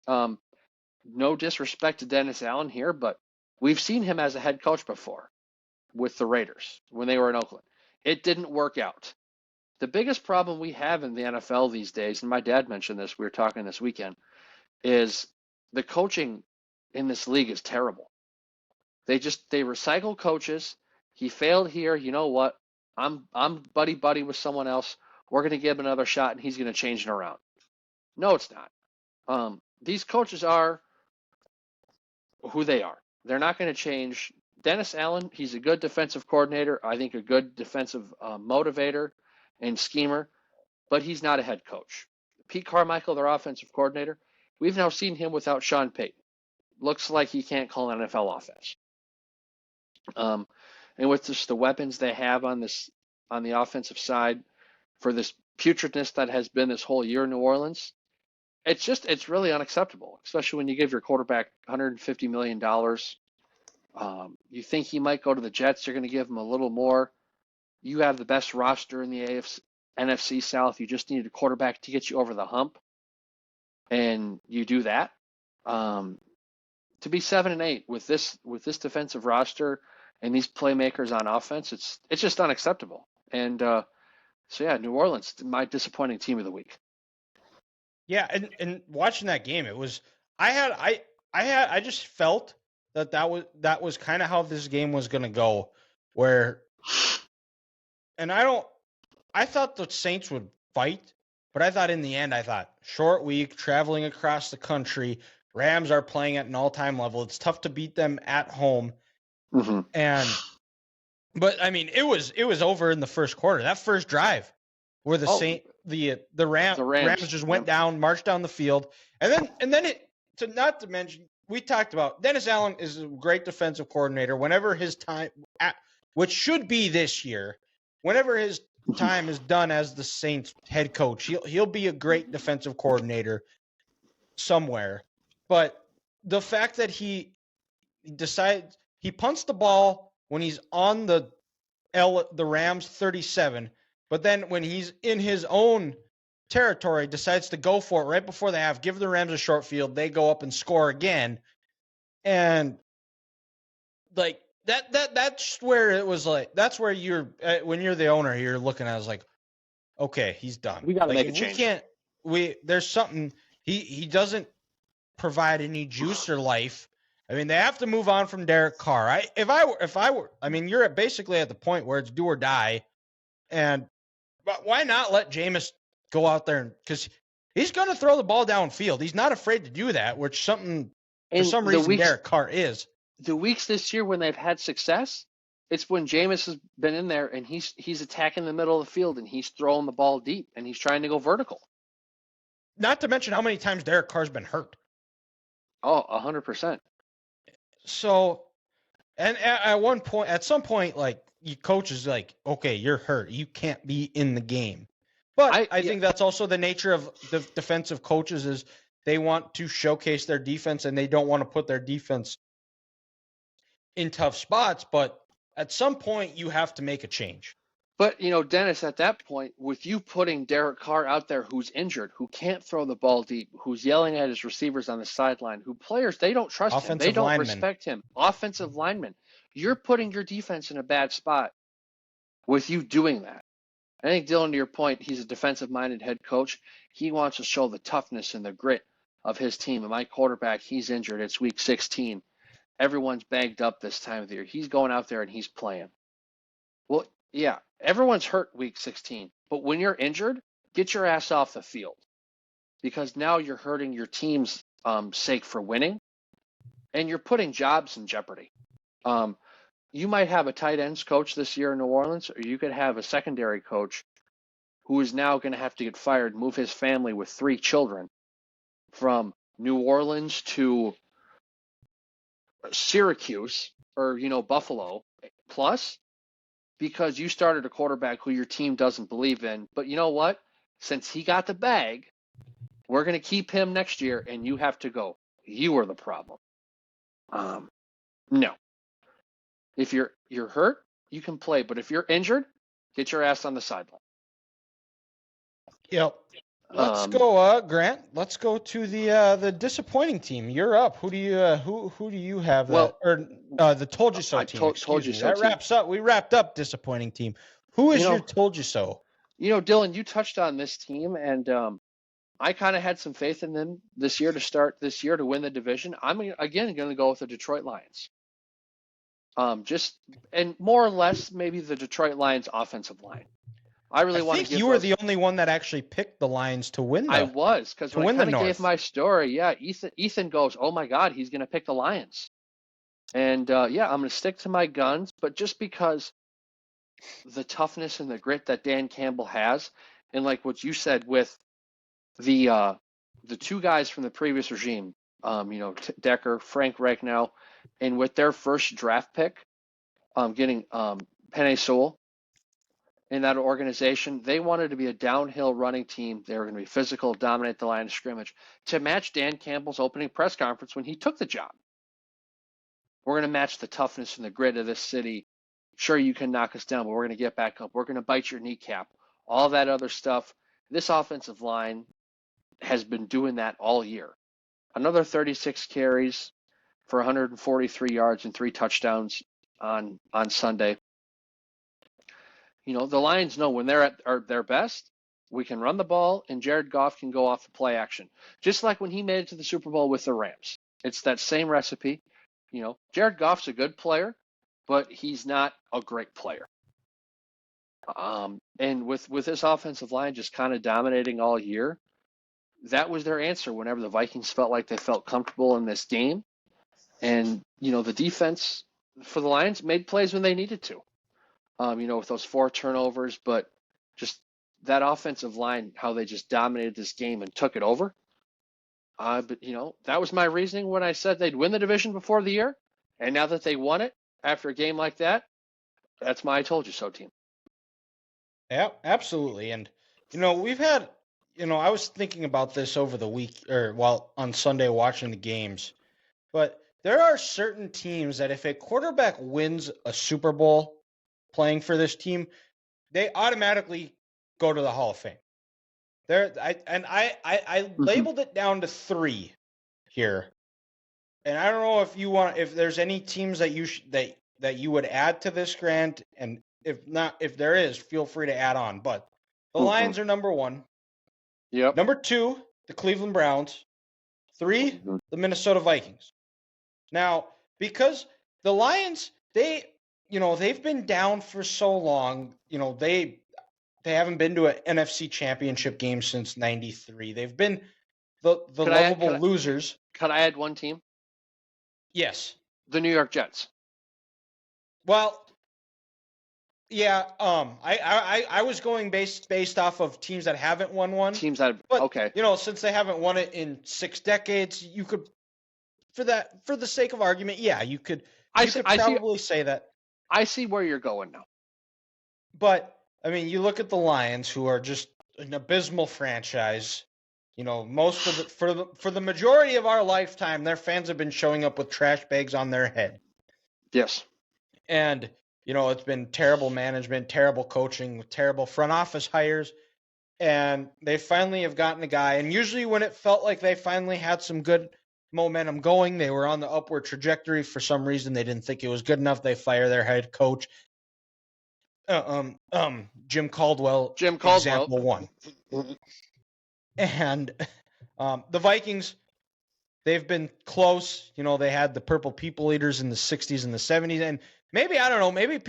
No disrespect to Dennis Allen here, but we've seen him as a head coach before with the Raiders when they were in Oakland. It didn't work out. The biggest problem we have in the NFL these days, and my dad mentioned this, we were talking this weekend, is the coaching in this league is terrible. They recycle coaches. He failed here. You know what? I'm buddy with someone else. We're going to give him another shot, and he's going to change it around. No, it's not. These coaches are who they are. They're not going to change. Dennis Allen, he's a good defensive coordinator. I think a good defensive motivator and schemer, but he's not a head coach. Pete Carmichael, their offensive coordinator, we've now seen him without Sean Payton. Looks like he can't call an NFL offense. And with just the weapons they have on this on the offensive side for this putridness that has been this whole year in New Orleans. It's really unacceptable, especially when you give your quarterback $150 million. You think he might go to the Jets, you're going to give him a little more. You have the best roster in the NFC South. You just need a quarterback to get you over the hump, and you do that. To be 7-8 with this defensive roster and these playmakers on offense, it's just unacceptable. And so yeah, New Orleans, my disappointing team of the week. Yeah, and watching that game, it was I just felt that was kind of how this game was going to go, where, and I thought the Saints would fight, but I thought in the end, short week, traveling across the country, Rams are playing at an all-time level. It's tough to beat them at home, but I mean, it was over in the first quarter. That first drive, where the Rams just went down, marched down the field, and then not to mention, we talked about Dennis Allen is a great defensive coordinator. Whenever his time, which should be this year, whenever his time is done as the Saints head coach, he'll be a great defensive coordinator somewhere. But the fact that he decides he punts the ball when he's on the Rams 37, but then when he's in his own territory, decides to go for it right before they give the Rams a short field. They go up and score again, and like that's where it was like, that's where you're when you're the owner, you're looking at it as like, okay, he's done. We got to make a change. There's something he doesn't provide any juice or life. I mean, they have to move on from Derek Carr. If I were, I mean, you're basically at the point where it's do or die, but why not let Jameis go out there, because he's going to throw the ball downfield. He's not afraid to do that, which for some reason Derek Carr is. The weeks this year when they've had success, it's when Jameis has been in there and he's attacking the middle of the field and he's throwing the ball deep and he's trying to go vertical. Not to mention how many times Derek Carr's been hurt. Oh, 100%. So, and at some point, like, your coach is like, okay, you're hurt. You can't be in the game. But I think that's also the nature of the defensive coaches, is they want to showcase their defense and they don't want to put their defense in tough spots. But at some point, you have to make a change. But, Dennis, at that point, with you putting Derek Carr out there who's injured, who can't throw the ball deep, who's yelling at his receivers on the sideline, who players, they don't trust him. They don't respect him. Offensive linemen. You're putting your defense in a bad spot with you doing that. I think, Dylan, to your point, he's a defensive-minded head coach. He wants to show the toughness and the grit of his team. And my quarterback, he's injured. It's week 16. Everyone's bagged up this time of the year. He's going out there and he's playing. Well, yeah, everyone's hurt week 16. But when you're injured, get your ass off the field, because now you're hurting your team's sake for winning, and you're putting jobs in jeopardy. You might have a tight ends coach this year in New Orleans, or you could have a secondary coach who is now going to have to get fired, move his family with 3 children from New Orleans to Syracuse or, Buffalo, plus, because you started a quarterback who your team doesn't believe in. But you know what? Since he got the bag, we're going to keep him next year, and you have to go. You are the problem. No. If you're hurt, you can play. But if you're injured, get your ass on the sideline. Yep. Let's go, Grant. Let's go to the disappointing team. You're up. Who do you have? The told you so team. Told you so. That wraps up. We wrapped up disappointing team. Who is your told you so? Dylan, you touched on this team, and I kind of had some faith in them this year to start this year to win the division. I'm again going to go with the Detroit Lions. And more or less maybe the Detroit Lions offensive line. I think you were the only one that actually picked the Lions to win. I was, because when I kind of gave my story, Ethan goes, "Oh my God, he's going to pick the Lions," and I'm going to stick to my guns. But just because the toughness and the grit that Dan Campbell has, and like what you said with the 2 guys from the previous regime, Decker, Frank Ragnow, and with their first draft pick, getting Penei Sewell. in that organization. They wanted to be a downhill running team. They were going to be physical, dominate the line of scrimmage to match Dan Campbell's opening press conference when he took the job. We're going to match the toughness and the grit of this city. Sure, you can knock us down, but we're going to get back up. We're going to bite your kneecap. All that other stuff. This offensive line has been doing that all year. Another 36 carries for 143 yards and 3 touchdowns on Sunday. The Lions know when they're at their best, we can run the ball and Jared Goff can go off the play action. Just like when he made it to the Super Bowl with the Rams. It's that same recipe. Jared Goff's a good player, but he's not a great player. And with this offensive line just kind of dominating all year, that was their answer whenever the Vikings felt like they felt comfortable in this game. And, the defense for the Lions made plays when they needed to, with those 4 turnovers, but just that offensive line, how they just dominated this game and took it over. But, that was my reasoning when I said they'd win the division before the year. And now that they won it after a game like that, that's my I told you so team. Yeah, absolutely. And, we've had, I was thinking about this over the week or while on Sunday watching the games, but there are certain teams that if a quarterback wins a Super Bowl playing for this team, they automatically go to the Hall of Fame. I labeled it down to 3 here. And I don't know if there's any teams that you would add to this, Grant, and if not, if there is, feel free to add on. But the Lions are number 1. Yep. Number 2, the Cleveland Browns. 3, the Minnesota Vikings. Now, because the Lions, they've been down for so long. They haven't been to an NFC Championship game since '93. They've been the lovable losers. Could I add one team? Yes. The New York Jets. Well, yeah. I was going based off of teams that haven't won one. Teams that but, okay. Since they haven't won it in 6 decades, you could, for the sake of argument, yeah, you could. Probably say that. I see where you're going now. But I mean, you look at the Lions, who are just an abysmal franchise. Most of for the majority of our lifetime, their fans have been showing up with trash bags on their head. Yes. And, it's been terrible management, terrible coaching, terrible front office hires. And they finally have gotten a guy. And usually when it felt like they finally had some good momentum going, they were on the upward trajectory. For some reason, they didn't think it was good enough. They fire their head coach. Jim Caldwell. Example 1. And the Vikings, they've been close. They had the Purple People Eaters in the 60s and the 70s. And maybe, I don't know, maybe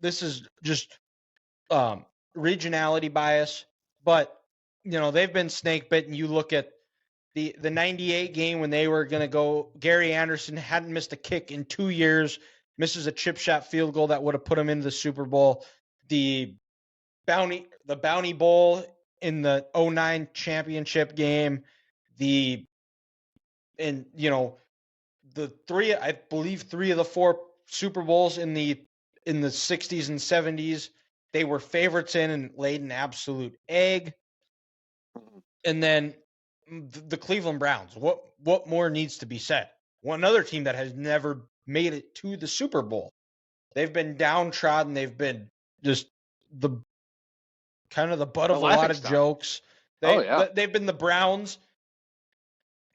this is just regionality bias. But, they've been snake bitten. You look at the 98 game when they were going to go, Gary Anderson hadn't missed a kick in 2 years, misses a chip shot field goal that would have put him into the Super Bowl. The Bounty Bowl in the 2009 championship game, the 3 of the 4 Super Bowls in the 60s and 70s, they were favorites in and laid an absolute egg. And then the Cleveland Browns. What more needs to be said? One other team that has never made it to the Super Bowl. They've been downtrodden. They've been just the kind of the butt of a lot of jokes. They've been the Browns.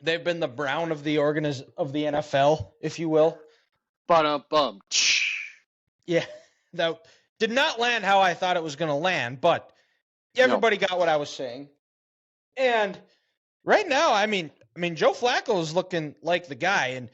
They've been the Brown of the NFL, if you will. Bum. Yeah, that did not land how I thought it was going to land, but everybody got what I was saying. And right now, I mean, Joe Flacco is looking like the guy, and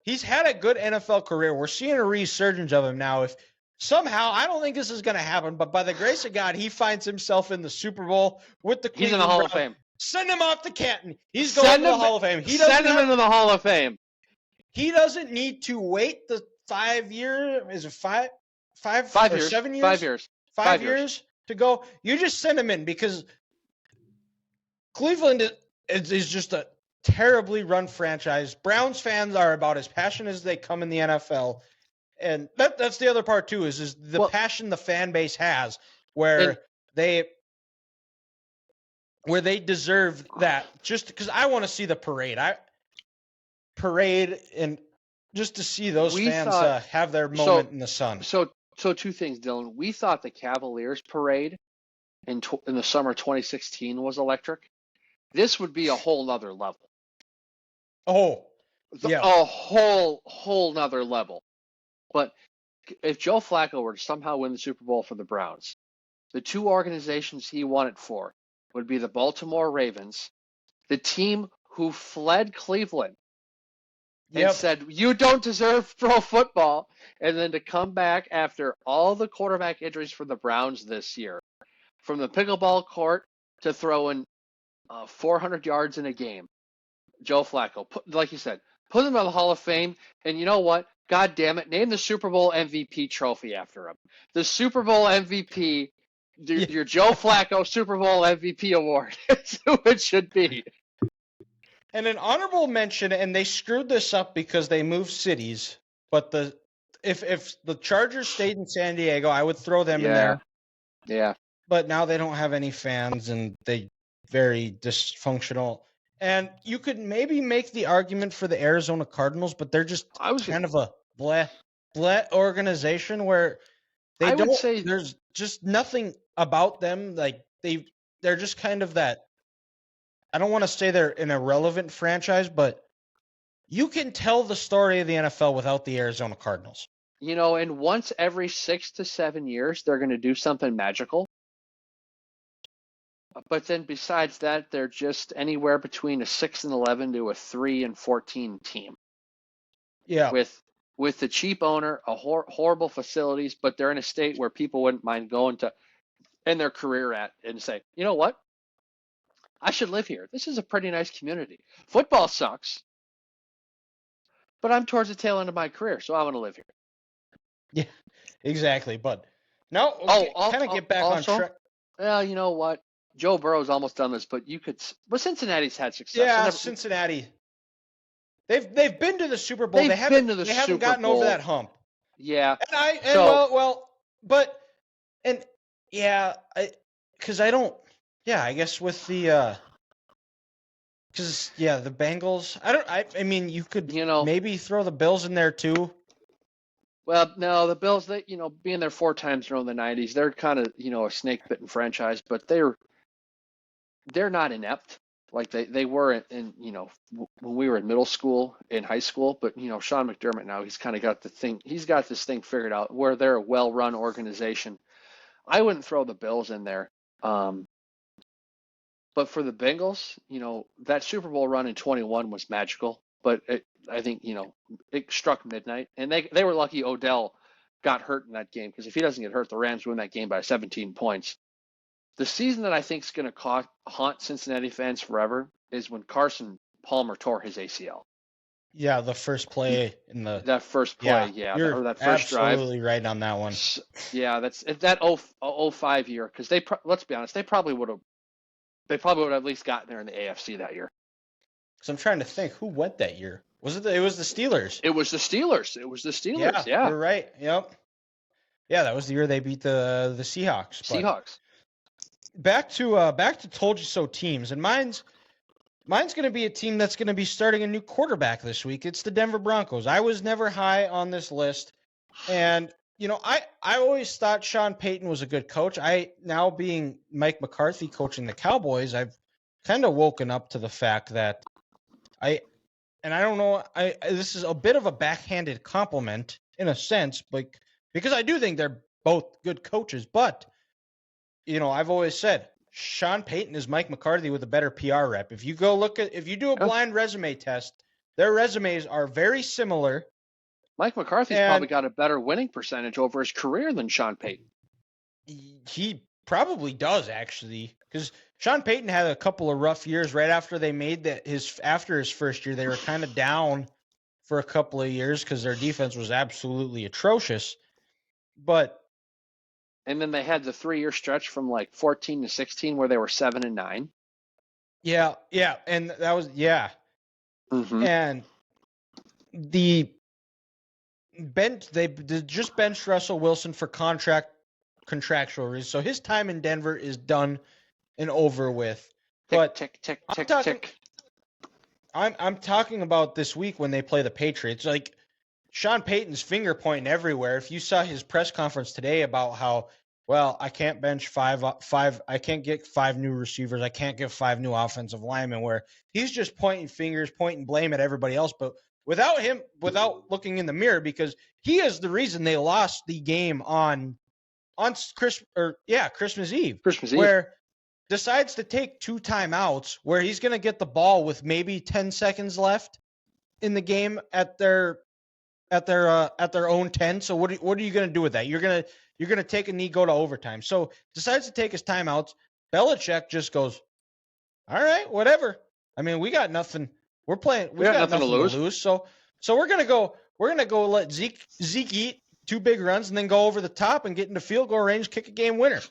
he's had a good NFL career. We're seeing a resurgence of him now. If somehow, I don't think this is going to happen, but by the grace of God, he finds himself in the Super Bowl with the Cleveland He's in the Hall of Browns. Fame. Send him off to Canton. He's going to the Hall of Fame. Send him into the Hall of Fame. He doesn't need to wait the 5 years. Is it 5 or 7 years? 5 years. 5 years to go. You just send him in because Cleveland is just a terribly run franchise. Browns fans are about as passionate as they come in the NFL. And that's the other part too, is the passion the fan base has where they deserve that, just because I want to see the parade. And just to see those fans have their moment in the sun. So two things, Dylan. We thought the Cavaliers parade in the summer 2016 was electric. This would be a whole nother level. Oh, yeah. A whole nother level. But if Joe Flacco were to somehow win the Super Bowl for the Browns, the two organizations he won it for would be the Baltimore Ravens, the team who fled Cleveland and said, you don't deserve pro football, and then to come back after all the quarterback injuries for the Browns this year, from the pickleball court to throwing 400 yards in a game. Joe Flacco, like you said, put him in the Hall of Fame, and you know what? God damn it, name the Super Bowl MVP trophy after him. The Super Bowl MVP, your Joe Flacco Super Bowl MVP award. That's who it should be. And an honorable mention, and they screwed this up because they moved cities, but if the Chargers stayed in San Diego, I would throw them in there. Yeah. But now they don't have any fans, and they very dysfunctional. And you could maybe make the argument for the Arizona Cardinals, but they're just kind of a bleh organization where there's just nothing about them. Like they're just kind of that. I don't want to say they're an irrelevant franchise, but you can tell the story of the NFL without the Arizona Cardinals. And once every 6 to 7 years, they're going to do something magical. But then besides that, they're just anywhere between a 6-11 to a 3-14 team. Yeah. With the cheap owner, horrible facilities, but they're in a state where people wouldn't mind going to end their career at and say, you know what? I should live here. This is a pretty nice community. Football sucks, but I'm towards the tail end of my career, so I want to live here. Yeah, exactly. But no, kind of get back on track. Well, you know what? Joe Burrow's almost done this, but Cincinnati's had success. Yeah, Cincinnati. They've been to the Super Bowl. They haven't gotten over that hump. Yeah. I guess with the the Bengals. I mean, you could maybe throw the Bills in there too. Well, no, the Bills, they being there 4 times around the 90s, they're kind of a snake-bitten franchise, but they're not inept like they were in when we were in middle school, in high school. But Sean McDermott now, he's kind of got this thing figured out where they're a well-run organization. I wouldn't throw the Bills in there. But for the Bengals, that Super Bowl run in 21 was magical. But I think, it struck midnight. And they were lucky Odell got hurt in that game, because if he doesn't get hurt, the Rams win that game by 17 points. The season that I think is going to haunt Cincinnati fans forever is when Carson Palmer tore his ACL. Yeah, the first play in the... That first play, or that first drive. Absolutely right on that one. Yeah, that's that 05 year, because let's be honest, they probably would have at least gotten there in the AFC that year. So I'm trying to think, who went that year? It was the Steelers. It was the Steelers. Yeah. You're right. Yep. Yeah, that was the year they beat the Seahawks. Seahawks. Back to told you so teams, and mine's going to be a team that's going to be starting a new quarterback this week. It's the Denver Broncos. I was never high on this list, and I always thought Sean Payton was a good coach. Now being Mike McCarthy coaching the Cowboys, I've kind of woken up to the fact that I don't know, this is a bit of a backhanded compliment in a sense, but because I do think they're both good coaches, but I've always said Sean Payton is Mike McCarthy with a better PR rep. If you do a blind resume test, their resumes are very similar. Mike McCarthy's probably got a better winning percentage over his career than Sean Payton. He probably does, actually, because Sean Payton had a couple of rough years right after they made after his first year. They were kind of down for a couple of years because their defense was absolutely atrocious. And then they had the 3-year stretch from like 14 to 16 where they were 7-9. Yeah, and that was Mm-hmm. And they just benched Russell Wilson for contractual reasons. So his time in Denver is done and over with. But tick, I'm talking I'm talking about this week when they play the Patriots. Like Sean Payton's finger pointing everywhere. If you saw his press conference today about how, well, I can't bench five, I can't get 5 new receivers, I can't get 5 new offensive linemen, where he's just pointing fingers, pointing blame at everybody else, but without looking in the mirror, because he is the reason they lost the game on Christmas Eve. Where decides to take 2 timeouts, where he's going to get the ball with maybe 10 seconds left in the game at their own 10. So what are you going to do with that? You're going to take a knee, go to overtime. So decides to take his timeouts. Belichick just goes, all right, whatever. I mean, we got nothing. We got nothing to lose. So we're going to go let Zeke eat 2 big runs and then go over the top and get into field goal range, kick a game winner.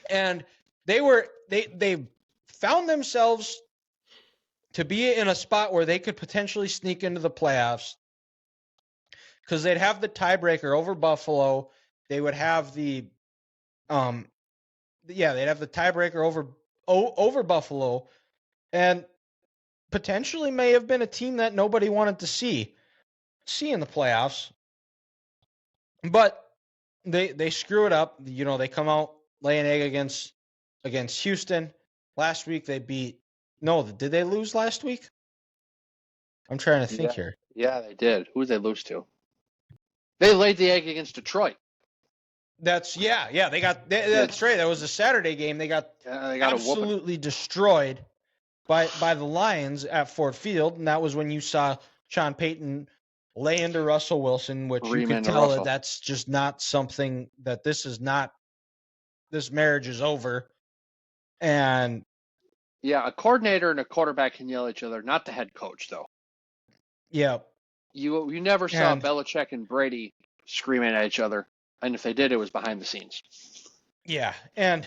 And they found themselves to be in a spot where they could potentially sneak into the playoffs, because they'd have the tiebreaker over Buffalo. They would have the they'd have the tiebreaker over Buffalo, and potentially may have been a team that nobody wanted to see in the playoffs. But they screw it up. You know, they come out, lay an egg against Houston. Last week they beat. No, did they lose last week? I'm trying to think here. Yeah, they did. Who did they lose to? They laid the egg against Detroit. That's that's right. That was a Saturday game. They got absolutely destroyed by the Lions at Ford Field, and that was when you saw Sean Payton lay into Russell Wilson, which you could tell that that's just not something that this marriage is over. And yeah, a coordinator and a quarterback can yell at each other, not the head coach, though. Yeah. You never saw Belichick and Brady screaming at each other, and if they did, it was behind the scenes. Yeah, and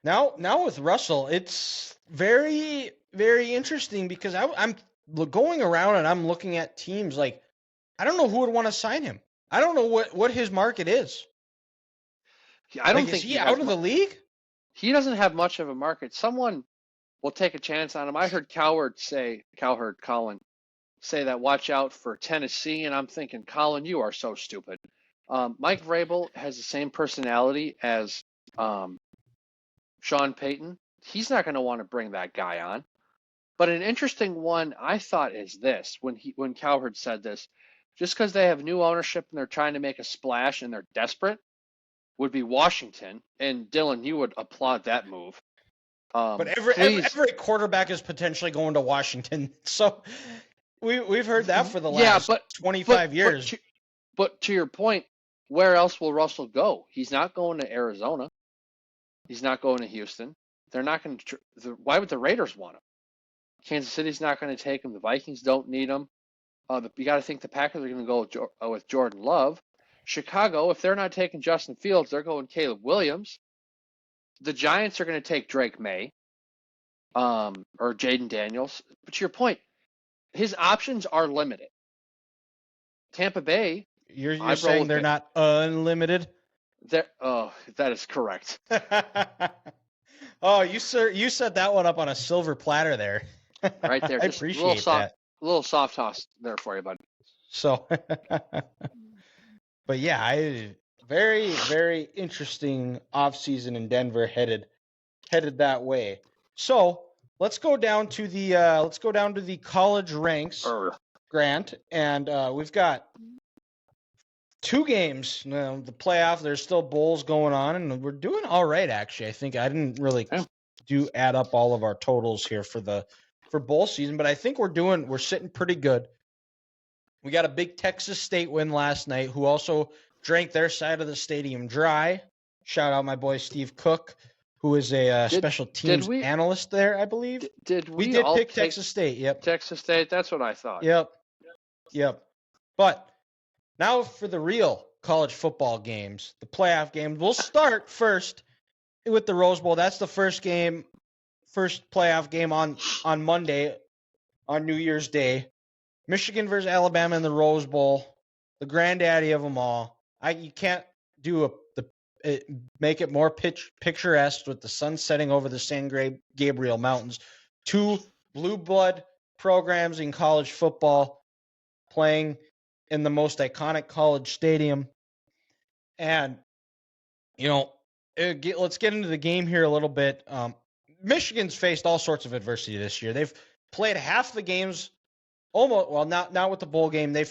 now with Russell, it's very, very interesting, because I'm going around and I'm looking at teams like, I don't know who would want to sign him. I don't know what his market is. I don't think is he out of the league? He doesn't have much of a market. Someone will take a chance on him. I heard Colin say that, watch out for Tennessee, and I'm thinking, Colin, you are so stupid. Mike Vrabel has the same personality as Sean Payton. He's not going to want to bring that guy on. But an interesting one I thought is this, when Cowherd said this, just because they have new ownership and they're trying to make a splash and they're desperate, would be Washington. And Dylan, you would applaud that move. But every quarterback is potentially going to Washington. So we've heard that for the last 25 years. But to your point, where else will Russell go? He's not going to Arizona. He's not going to Houston. They're not going to. Why would the Raiders want him? Kansas City's not going to take him. The Vikings don't need him. You got to think the Packers are going to go with Jordan Love. Chicago, if they're not taking Justin Fields, they're going Caleb Williams. The Giants are going to take Drake May or Jaden Daniels. But to your point, his options are limited. Tampa Bay. You're saying they're not unlimited? That is correct. Oh, you set that one up on a silver platter there. Right there. I appreciate that. A little soft toss there for you, bud. So, but yeah, very, very interesting offseason in Denver headed that way. So let's go down to the college ranks, Grant, and we've got 2 games. Now, the playoff, there's still bowls going on, and we're doing all right, actually. I think I didn't really add up all of our totals here for bowl season, but I think we're sitting pretty good. We got a big Texas State win last night, who also drank their side of the stadium dry. Shout out my boy Steve Cook, who is a special teams analyst there, I believe. We did pick Texas State. Yep. Texas State. That's what I thought. Yep. But now for the real college football games, the playoff games. We'll start first with the Rose Bowl. That's the first playoff game on Monday, on New Year's Day. Michigan versus Alabama in the Rose Bowl. the granddaddy of them all. You can't do make it more picturesque with the sun setting over the San Gabriel Mountains. 2 blue blood programs in college football playing in the most iconic college stadium. And, let's get into the game here a little bit. Michigan's faced all sorts of adversity this year. They've played half the games almost, well, not with the bowl game. They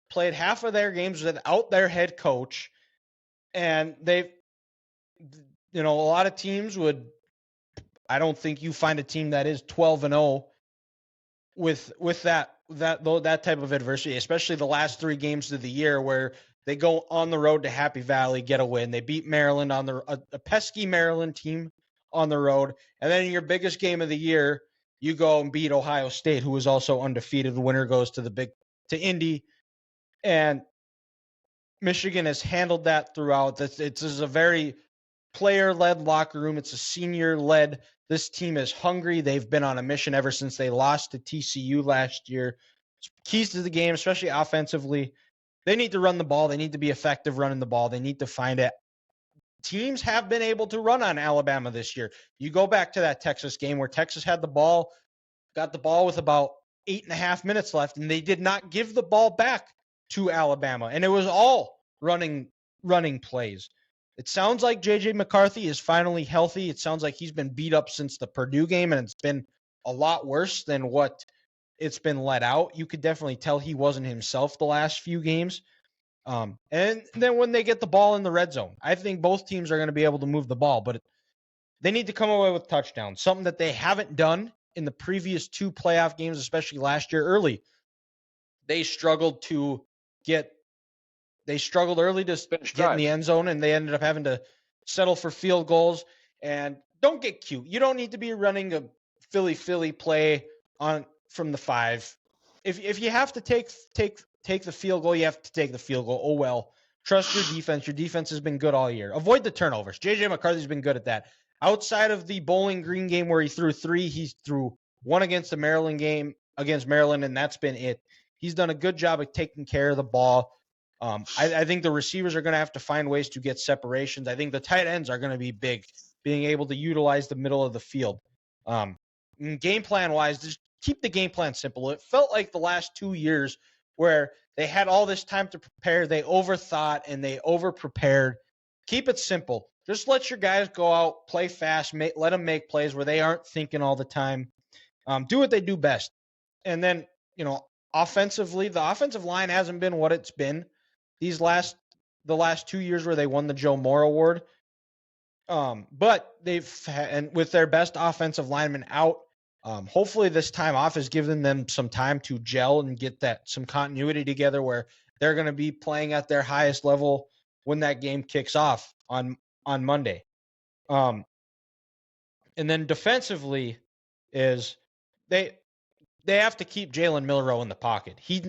played half of their games without their head coach. And a lot of teams I don't think you find a team that is 12-0 with that type of adversity, especially the last 3 games of the year where they go on the road to Happy Valley, get a win. They beat Maryland on a pesky Maryland team on the road. And then in your biggest game of the year, you go and beat Ohio State, who is also undefeated. The winner goes to Indy. And Michigan has handled that throughout. It's a very player-led locker room. It's a senior-led. This team is hungry. They've been on a mission ever since they lost to TCU last year. Keys to the game, especially offensively, they need to run the ball. They need to be effective running the ball. They need to find it. Teams have been able to run on Alabama this year. You go back to that Texas game where Texas had the ball, got the ball with about 8.5 minutes left, and they did not give the ball back to Alabama. And it was all running plays. It sounds like J.J. McCarthy is finally healthy. It sounds like he's been beat up since the Purdue game, and it's been a lot worse than what it's been let out. You could definitely tell he wasn't himself the last few games. And then when they get the ball in the red zone, I think both teams are going to be able to move the ball, but they need to come away with touchdowns, something that they haven't done in the previous 2 playoff games, especially last year early. They struggled early to get in the end zone, and they ended up having to settle for field goals. And don't get cute. You don't need to be running a Philly play from the 5. If you have to take the field goal, you have to take the field goal. Oh, well. Trust your defense. Your defense has been good all year. Avoid the turnovers. J.J. McCarthy's been good at that. Outside of the Bowling Green game where he threw 3, he threw 1 against the Maryland game against Maryland, and that's been it. He's done a good job of taking care of the ball. I think the receivers are going to have to find ways to get separations. I think the tight ends are going to be big, being able to utilize the middle of the field. Game plan-wise, just keep the game plan simple. It felt like the last 2 years where they had all this time to prepare, they overthought and they overprepared. Keep it simple. Just let your guys go out, play fast, let them make plays where they aren't thinking all the time. Do what they do best. And then, offensively, the offensive line hasn't been what it's been the last 2 years where they won the Joe Moore Award. But and with their best offensive lineman out, hopefully this time off has given them some time to gel and get some continuity together where they're going to be playing at their highest level when that game kicks off on Monday. And then defensively is they have to keep Jalen Milroe in the pocket. He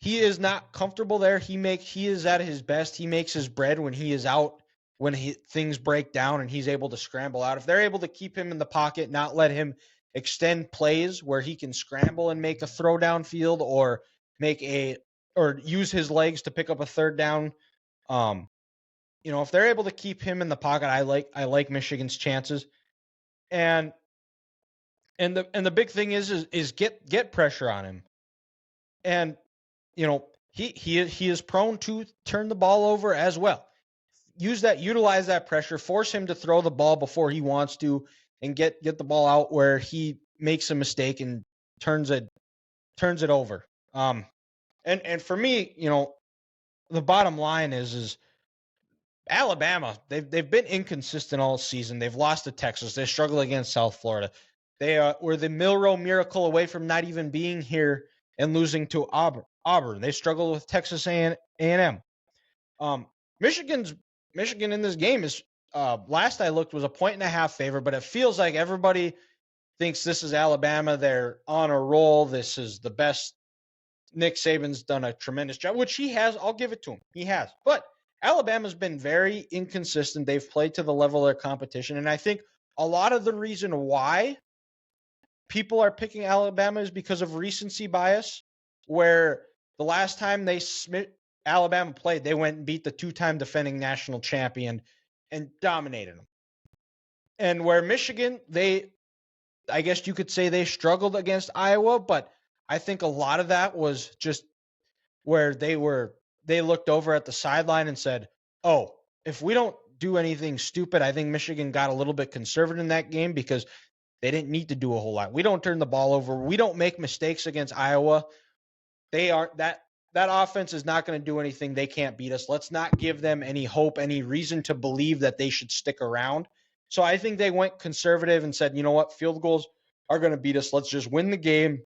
is not comfortable there. He is at his best. He makes his bread when he is out, when things break down and he's able to scramble out. If they're able to keep him in the pocket, not let him extend plays where he can scramble and make a throw downfield or use his legs to pick up a third down. If they're able to keep him in the pocket, I like Michigan's chances. And the big thing is get pressure on him. And he is prone to turn the ball over as well. Utilize that pressure, force him to throw the ball before he wants to, and get the ball out where he makes a mistake and turns it over. And for me, the bottom line is Alabama. They've been inconsistent all season. They've lost to Texas. They struggle against South Florida. They were the Milroe miracle away from not even being here and losing to Auburn. They struggled with Texas A&M. Michigan in this game is last I looked was a 1.5 favorite, but it feels like everybody thinks this is Alabama. They're on a roll. This is the best. Nick Saban's done a tremendous job, which he has. I'll give it to him. He has. But Alabama's been very inconsistent. They've played to the level of their competition, and I think a lot of the reason why people are picking Alabama is because of recency bias, where The last time Alabama played, they went and beat the two-time defending national champion and dominated them. And where Michigan, I guess you could say they struggled against Iowa, but I think a lot of that was just where they looked over at the sideline and said, "Oh, if we don't do anything stupid," I think Michigan got a little bit conservative in that game because they didn't need to do a whole lot. We don't turn the ball over. We don't make mistakes against Iowa. They are that offense is not going to do anything. They can't beat us. Let's not give them any hope, any reason to believe that they should stick around. So I think they went conservative and said, you know what, field goals are going to beat us. Let's just win the game,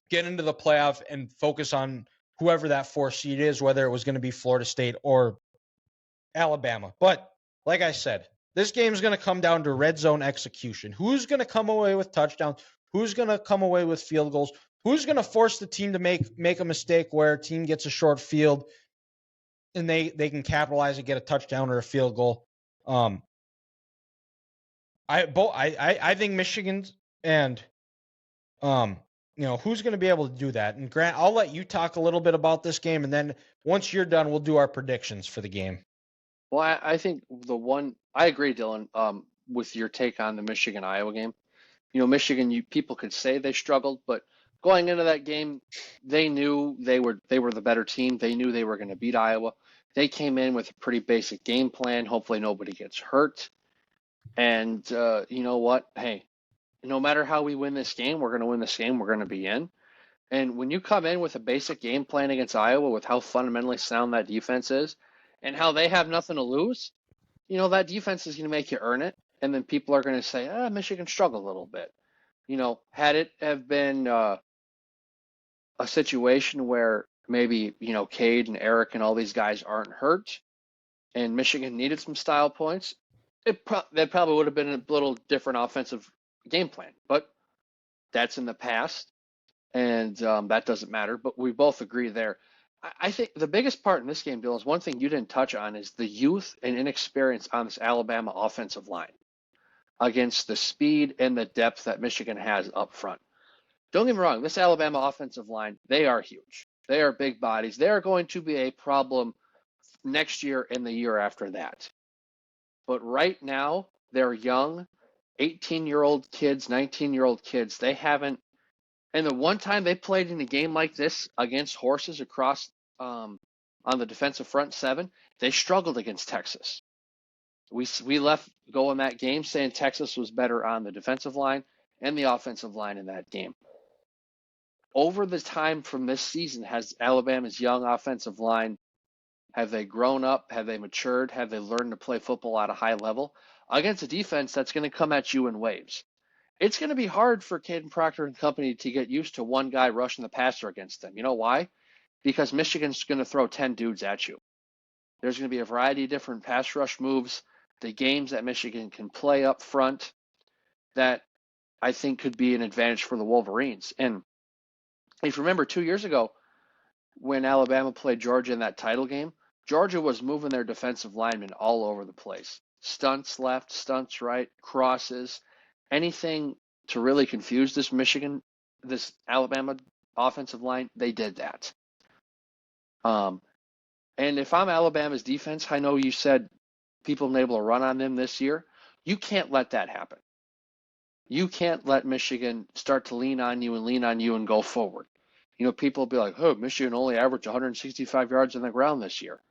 get into the playoff, and focus on whoever that 4 seed is, whether it was going to be Florida State or Alabama. But like I said, this game is going to come down to red zone execution. Who's going to come away with touchdowns? Who's going to come away with field goals? Who's going to force the team to make a mistake where a team gets a short field and they can capitalize and get a touchdown or a field goal? I think Michigan's and who's going to be able to do that? And Grant, I'll let you talk a little bit about this game, and then once you're done, we'll do our predictions for the game. Well, I think I agree, Dylan, with your take on the Michigan-Iowa game. Michigan, people could say they struggled, but going into that game, they knew they were the better team. They knew they were going to beat Iowa. They came in with a pretty basic game plan. Hopefully nobody gets hurt. And you know what? Hey, no matter how we win this game, we're going to win this game. We're going to be in. And when you come in with a basic game plan against Iowa, with how fundamentally sound that defense is and how they have nothing to lose, that defense is going to make you earn it. And then people are going to say, Michigan struggled a little bit. Had it have been a situation where maybe, Cade and Eric and all these guys aren't hurt and Michigan needed some style points, that probably would have been a little different offensive game plan. But that's in the past, and that doesn't matter. But we both agree there. I think the biggest part in this game, Bill, is one thing you didn't touch on is the youth and inexperience on this Alabama offensive line against the speed and the depth that Michigan has up front. Don't get me wrong, this Alabama offensive line, they are huge. They are big bodies. They are going to be a problem next year and the year after that. But right now, they're young, 18-year-old kids, 19-year-old kids. They haven't, and the one time they played in a game like this against horses across on the defensive front 7, they struggled against Texas. We left going that game saying Texas was better on the defensive line and the offensive line in that game. Over the time from this season, has Alabama's young offensive line, have they grown up? Have they matured? Have they learned to play football at a high level against a defense that's going to come at you in waves? It's going to be hard for Caden Proctor and company to get used to one guy rushing the passer against them. You know why? Because Michigan's going to throw 10 dudes at you. There's going to be a variety of different pass rush moves, the games that Michigan can play up front that I think could be an advantage for the Wolverines. And if you remember 2 years ago when Alabama played Georgia in that title game, Georgia was moving their defensive linemen all over the place. Stunts left, stunts right, crosses, anything to really confuse this Alabama offensive line, they did that. And if I'm Alabama's defense, I know you said people have been able to run on them this year. You can't let that happen. You can't let Michigan start to lean on you and go forward. People will be like, oh, Michigan only averaged 165 yards on the ground this year.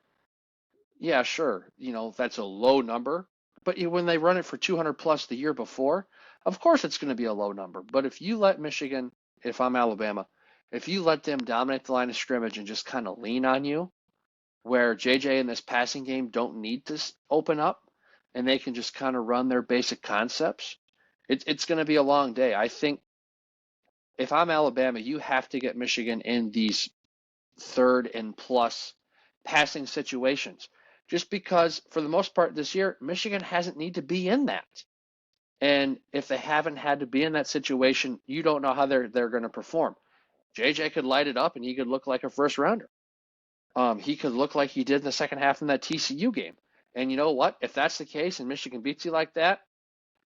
Yeah, sure. That's a low number. But when they run it for 200 plus the year before, of course it's going to be a low number. But if you let Michigan, if I'm Alabama, if you let them dominate the line of scrimmage and just kind of lean on you, where JJ in this passing game don't need to open up and they can just kind of run their basic concepts, it's going to be a long day. I think if I'm Alabama, you have to get Michigan in these 3rd and plus passing situations, just because for the most part this year, Michigan hasn't need to be in that. And if they haven't had to be in that situation, you don't know how they're going to perform. JJ could light it up and he could look like a first rounder. He could look like he did in the second half in that TCU game. And you know what? If that's the case and Michigan beats you like that,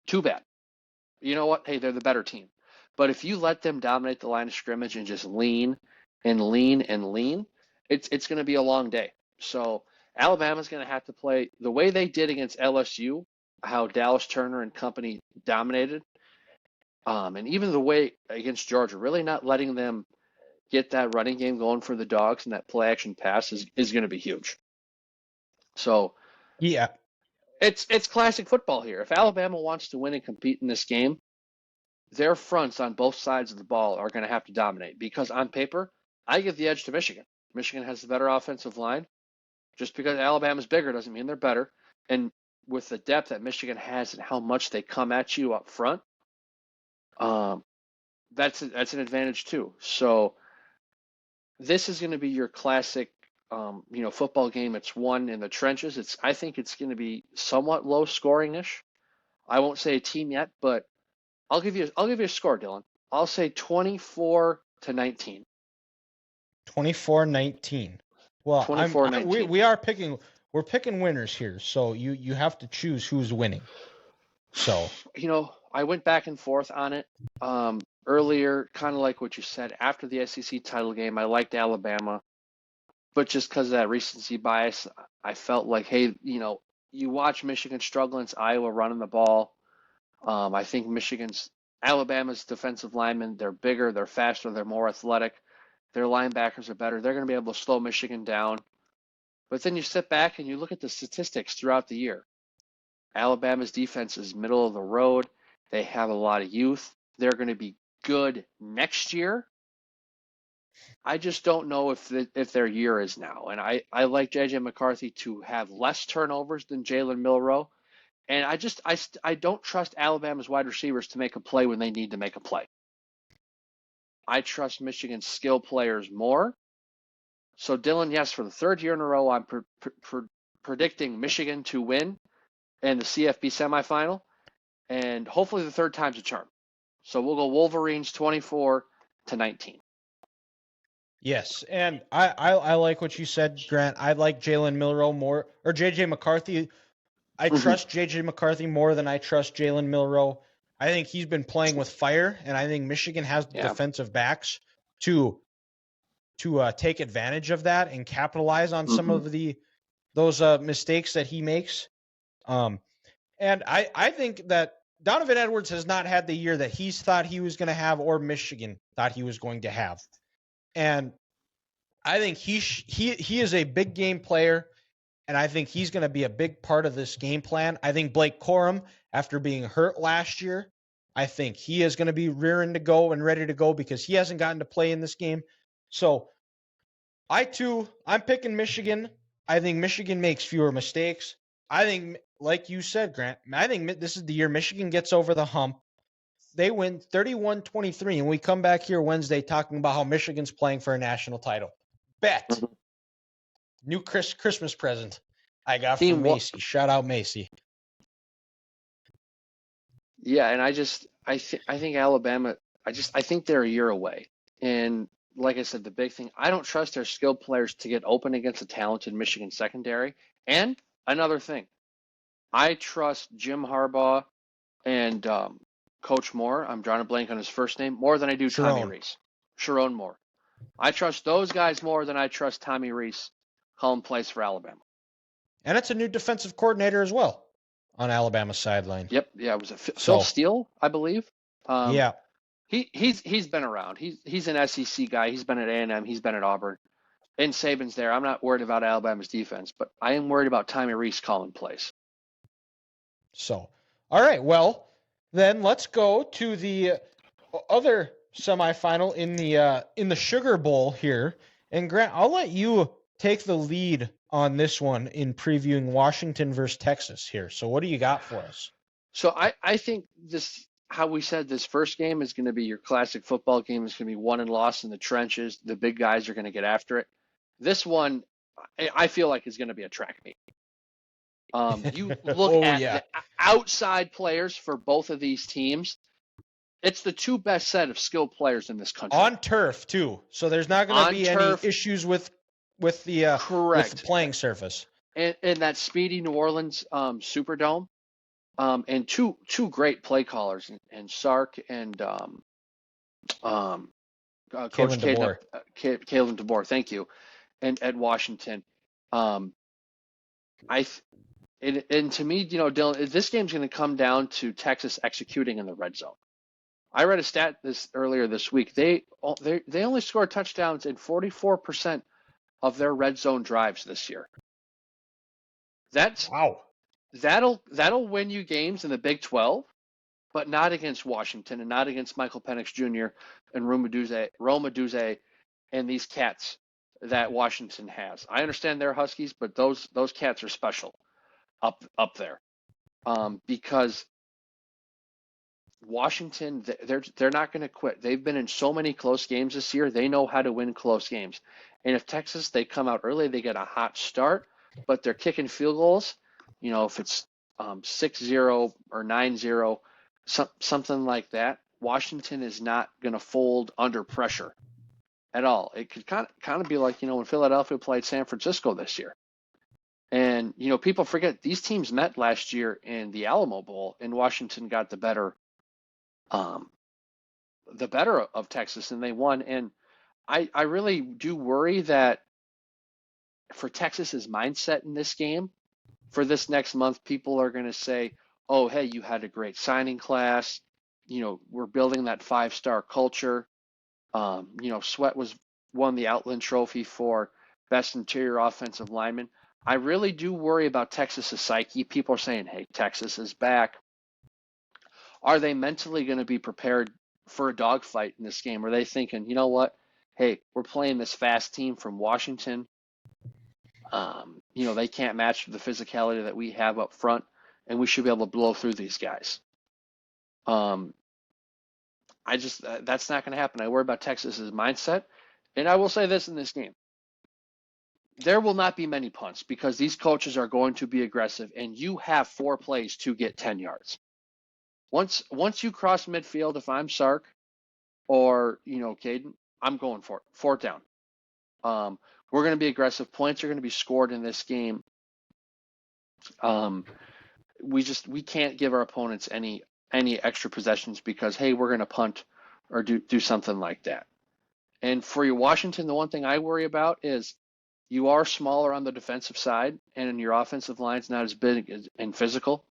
too bad. You know what? Hey, they're the better team. But if you let them dominate the line of scrimmage and just lean and lean, it's going to be a long day. So Alabama's going to have to play the way they did against LSU, how Dallas Turner and company dominated, and even the way against Georgia, really not letting them get that running game going for the Dogs, and that play action pass is going to be huge. So Yeah. it's classic football here. If Alabama wants to win and compete in this game, their fronts on both sides of the ball are going to have to dominate because on paper, I give the edge to Michigan. Michigan has the better offensive line. Just because Alabama's bigger doesn't mean they're better. And with the depth that Michigan has and how much they come at you up front, that's an advantage too. So this is going to be your classic, football game. It's won in the trenches. I think it's going to be somewhat low scoring-ish. I won't say a team yet, but I'll give you a score, Dylan. I'll say 24-19. 24-19. Well, 24-19. we're picking winners here, so you have to choose who's winning. So, I went back and forth on it earlier, kind of like what you said. After the SEC title game, I liked Alabama, but just because of that recency bias, I felt like, hey, you watch Michigan struggle against Iowa running the ball. I think Alabama's defensive linemen, they're bigger, they're faster, they're more athletic. Their linebackers are better. They're going to be able to slow Michigan down. But then you sit back and you look at the statistics throughout the year. Alabama's defense is middle of the road. They have a lot of youth. They're going to be good next year. I just don't know if their year is now. And I like J.J. McCarthy to have less turnovers than Jalen Milroe. And I don't trust Alabama's wide receivers to make a play when they need to make a play. I trust Michigan's skill players more. So Dylan, yes, for the third year in a row, I'm predicting Michigan to win in the CFP semifinal, and hopefully the third time's a charm. So we'll go Wolverines 24-19. Yes, and I like what you said, Grant. I like Jalen Milroe more, or JJ McCarthy. I trust JJ McCarthy more than I trust Jalen Milroe. I think he's been playing with fire, and I think Michigan has the defensive backs to take advantage of that and capitalize on some of those mistakes that he makes. And I think that Donovan Edwards has not had the year that he's thought he was going to have, or Michigan thought he was going to have. And I think he is a big game player, and I think he's going to be a big part of this game plan. I think Blake Corum, after being hurt last year, I think he is going to be rearing to go and ready to go because he hasn't gotten to play in this game. So I'm picking Michigan. I think Michigan makes fewer mistakes. I think, like you said, Grant, I think this is the year Michigan gets over the hump. They win 31-23, and we come back here Wednesday talking about how Michigan's playing for a national title. Bet. New Christmas present I got from Macy. Shout out Macy. Yeah, and I think Alabama, I think they're a year away. And like I said, the big thing, I don't trust their skilled players to get open against a talented Michigan secondary. And another thing, I trust Jim Harbaugh and Coach Moore, I'm drawing a blank on his first name, more than I do Tommy Rees. Sharon Moore. I trust those guys more than I trust Tommy Rees calling plays for Alabama. And it's a new defensive coordinator as well on Alabama's sideline. Yep. Yeah, it was Phil Steele, I believe. Yeah. He's been around. He's an SEC guy. He's been at A&M. He's been at Auburn. And Saban's there. I'm not worried about Alabama's defense, but I am worried about Tommy Rees calling plays. So, all right. Well, then let's go to the other semifinal in the Sugar Bowl here. And Grant, I'll let you take the lead on this one in previewing Washington versus Texas here. So what do you got for us? So I think how we said this first game is going to be your classic football game. It's going to be won and lost in the trenches. The big guys are going to get after it. This one, I feel like is going to be a track meet. You look at the outside players for both of these teams. It's the two best set of skilled players in this country. On turf, too. So there's not going to be any issues with the playing surface. And that speedy New Orleans Superdome. And two great play callers, and Sark and Coach Kalen DeBoer. Kalen DeBoer. Thank you. And at Washington, um, and to me, Dylan, this game's going to come down to Texas executing in the red zone. I read a stat earlier this week. They only scored touchdowns in 44% of their red zone drives this year. Wow. That'll win you games in the Big 12, but not against Washington and not against Michael Penix Jr. and Rome Odunze and these cats that Washington has. I understand they're Huskies, but those cats are special up there, because Washington, they're not going to quit. They've been in so many close games this year. They know how to win close games. And if Texas, they come out early, they get a hot start, but they're kicking field goals. If it's 6-0 or 9-0, something like that, Washington is not going to fold under pressure at all. It could kind of be like, when Philadelphia played San Francisco this year. And, people forget these teams met last year in the Alamo Bowl, and Washington got the better of Texas, and they won. And I really do worry that for Texas's mindset in this game, for this next month, people are going to say, oh, hey, you had a great signing class. We're building that 5-star culture. Sweat won the Outland Trophy for best interior offensive lineman. I really do worry about Texas's psyche. People are saying, hey, Texas is back. Are they mentally going to be prepared for a dogfight in this game? Are they thinking, you know what? Hey, we're playing this fast team from Washington. They can't match the physicality that we have up front, and we should be able to blow through these guys. That's not going to happen. I worry about Texas's mindset. And I will say this in this game. There will not be many punts because these coaches are going to be aggressive, and you have 4 plays to get 10 yards. Once you cross midfield, if I'm Sark or, Caden, I'm going for it. 4th down. We're going to be aggressive. Points are going to be scored in this game. We can't give our opponents any extra possessions because, hey, we're going to punt or do something like that. And for your Washington, the one thing I worry about is you are smaller on the defensive side, and your offensive line's not as big and physical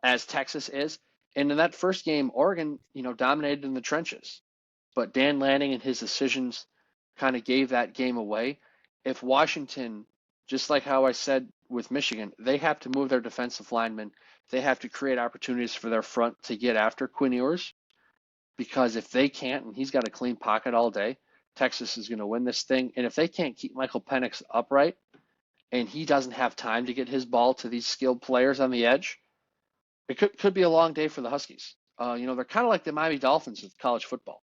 as Texas is. And in that first game, Oregon, dominated in the trenches. But Dan Lanning and his decisions kind of gave that game away. If Washington, just like how I said with Michigan, they have to move their defensive linemen. They have to create opportunities for their front to get after Quinn Ewers. Because if they can't, and he's got a clean pocket all day, Texas is going to win this thing. And if they can't keep Michael Penix upright and he doesn't have time to get his ball to these skilled players on the edge, it could be a long day for the Huskies. They're kind of like the Miami Dolphins of college football.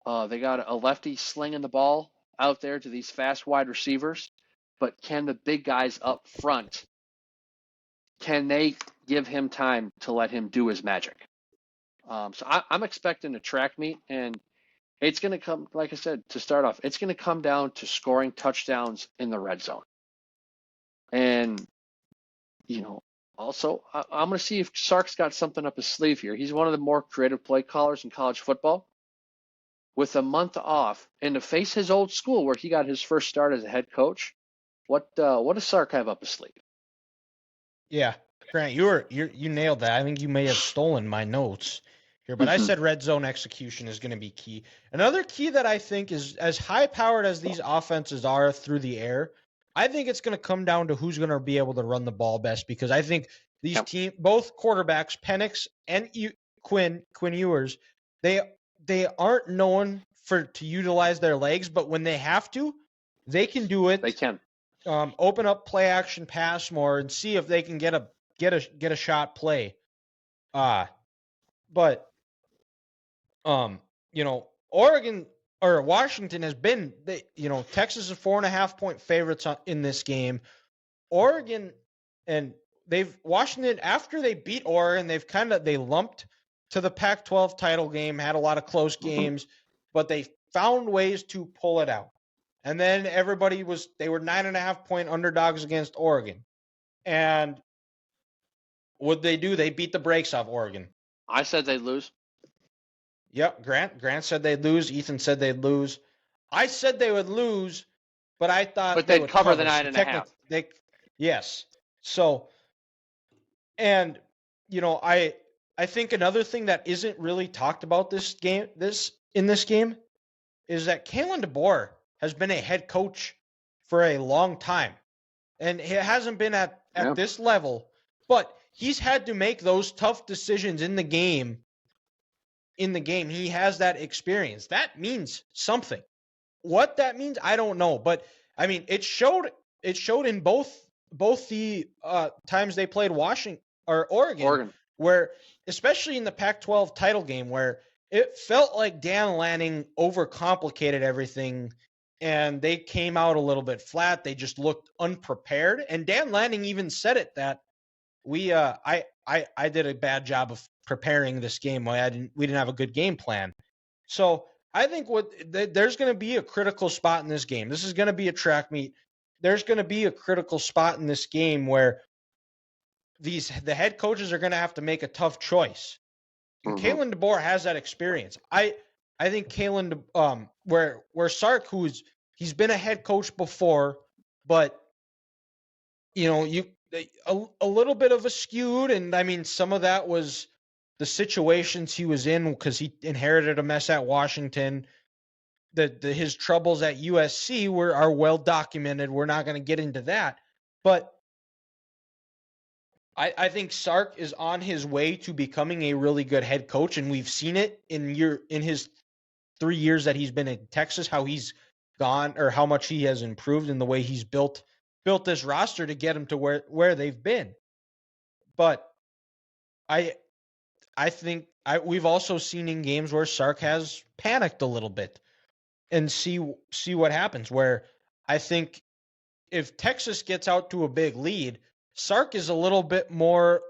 They got a lefty slinging the ball out there to these fast wide receivers, but can the big guys up front, can they give him time to let him do his magic? So I'm expecting a track meet, and it's going to come, like I said, to start off, it's going to come down to scoring touchdowns in the red zone. And, also, I'm going to see if Sark's got something up his sleeve here. He's one of the more creative play callers in college football. With a month off, and to face his old school where he got his first start as a head coach, what does Sark have up his sleeve? Yeah, Grant, you nailed that. I think you may have stolen my notes here, but I said red zone execution is going to be key. Another key that I think is as high-powered as these offenses are through the air, I think it's going to come down to who's going to be able to run the ball best, because I think these both quarterbacks, Penix and Quinn Ewers, they aren't known to utilize their legs, but when they have to, they can do it. They can open up play action pass more and see if they can get a shot play. But Oregon or Washington has been, Texas is 4.5-point favorites in this game. Oregon and Washington, after they beat Oregon, they lumped to the Pac-12 title game, had a lot of close games, but they found ways to pull it out. And then they were 9.5-point underdogs against Oregon. And what'd they do? They beat the brakes off Oregon. I said they'd lose. Yep, Grant said they'd lose. Ethan said they'd lose. I said they would lose, but I thought But they they'd would cover the cover. So 9.5. technically, yes. So, and I think another thing that isn't really talked about this game is that Kalen DeBoer has been a head coach for a long time, and he hasn't been at Yeah. this level, but he's had to make those tough decisions in the game. He has that experience. That means something. What that means, I don't know, but I mean, it showed in both the times they played Washington or Oregon, where especially in the Pac-12 title game, where it felt like Dan Lanning overcomplicated everything and they came out a little bit flat. They just looked unprepared, and Dan Lanning even said it that I did a bad job of preparing this game. We didn't have a good game plan. So I think there's going to be a critical spot in this game. This is going to be a track meet. There's going to be a critical spot in this game where the head coaches are going to have to make a tough choice. And Kalen DeBoer has that experience. I think Kalen where Sark, he's been a head coach before, but a little bit of a skewed, and I mean some of that was the situations he was in because he inherited a mess at Washington. His troubles at USC are well documented. We're not going to get into that, but I think Sark is on his way to becoming a really good head coach, and we've seen it in his 3 years that he's been in Texas, how he's gone or how much he has improved in the way he's built this roster to get him to where they've been. But I think we've also seen in games where Sark has panicked a little bit and see what happens, where I think if Texas gets out to a big lead, Sark is a little bit more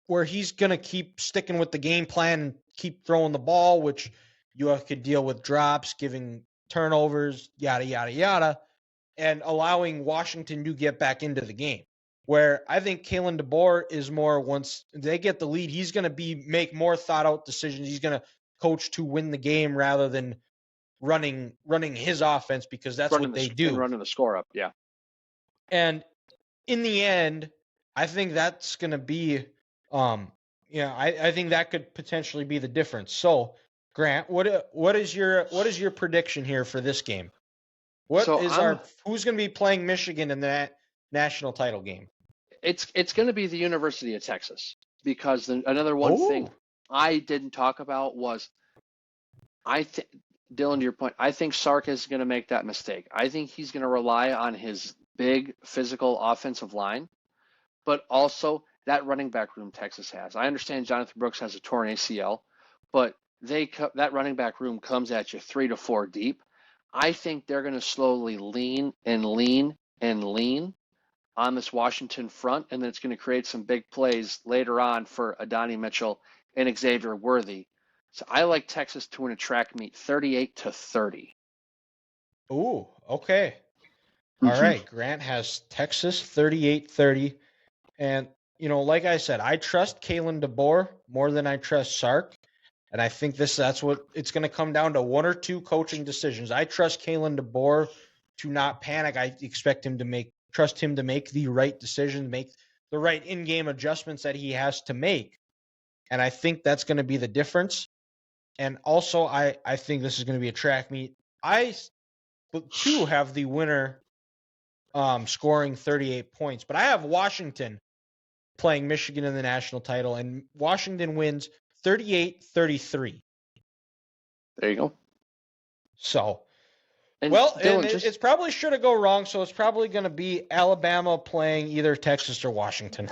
where he's going to keep sticking with the game plan and keep throwing the ball, which you could deal with drops, giving turnovers, yada, yada, yada, and allowing Washington to get back into the game. Where I think Kalen DeBoer is more, once they get the lead, he's going to make more thought-out decisions. He's going to coach to win the game rather than running his offense, because that's what they do. And running the score up, yeah. And in the end, I think that's going to be, I think that could potentially be the difference. So, Grant, what is your prediction here for this game? Who's going to be playing Michigan in that national title game? It's going to be the University of Texas, because another one thing I didn't talk about was Dylan, to your point, I think Sark is going to make that mistake. I think he's going to rely on his big physical offensive line, but also that running back room Texas has. I understand Jonathan Brooks has a torn ACL, but that running back room comes at you 3 to 4 deep. I think they're going to slowly lean on this Washington front, and then it's going to create some big plays later on for Adonai Mitchell and Xavier Worthy. So I like Texas to win a track meet 38-30. Ooh, okay. All right. Grant has Texas 38-30. And, like I said, I trust Kalen DeBoer more than I trust Sark. And I think that's what it's going to come down to, one or two coaching decisions. I trust Kalen DeBoer to not panic. I expect trust him to make the right decision, make the right in-game adjustments that he has to make. And I think that's going to be the difference. And also, I think this is going to be a track meet. I, too, have the winner scoring 38 points. But I have Washington playing Michigan in the national title, and Washington wins 38-33. There you go. So, it's probably should have go wrong, so it's probably going to be Alabama playing either Texas or Washington.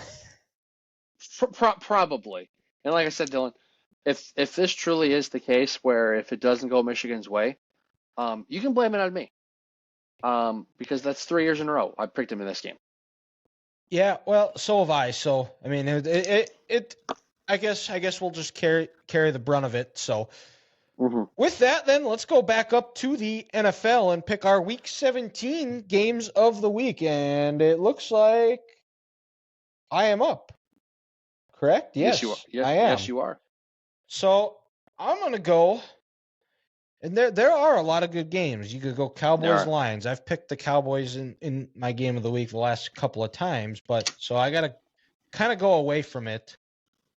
Probably. And like I said, Dylan, if this truly is the case, where if it doesn't go Michigan's way, you can blame it on me, because that's 3 years in a row I picked him in this game. Yeah, well, so have I. So I mean, I guess we'll just carry the brunt of it. So with that, then let's go back up to the NFL and pick our Week 17 games of the week, and it looks like I am up. Correct? Yes, you are. Yes, I am. Yes, you are. So I'm gonna go, and there are a lot of good games. You could go There are. Cowboys-Lions. I've picked the Cowboys in my game of the week the last couple of times, but so I gotta kind of go away from it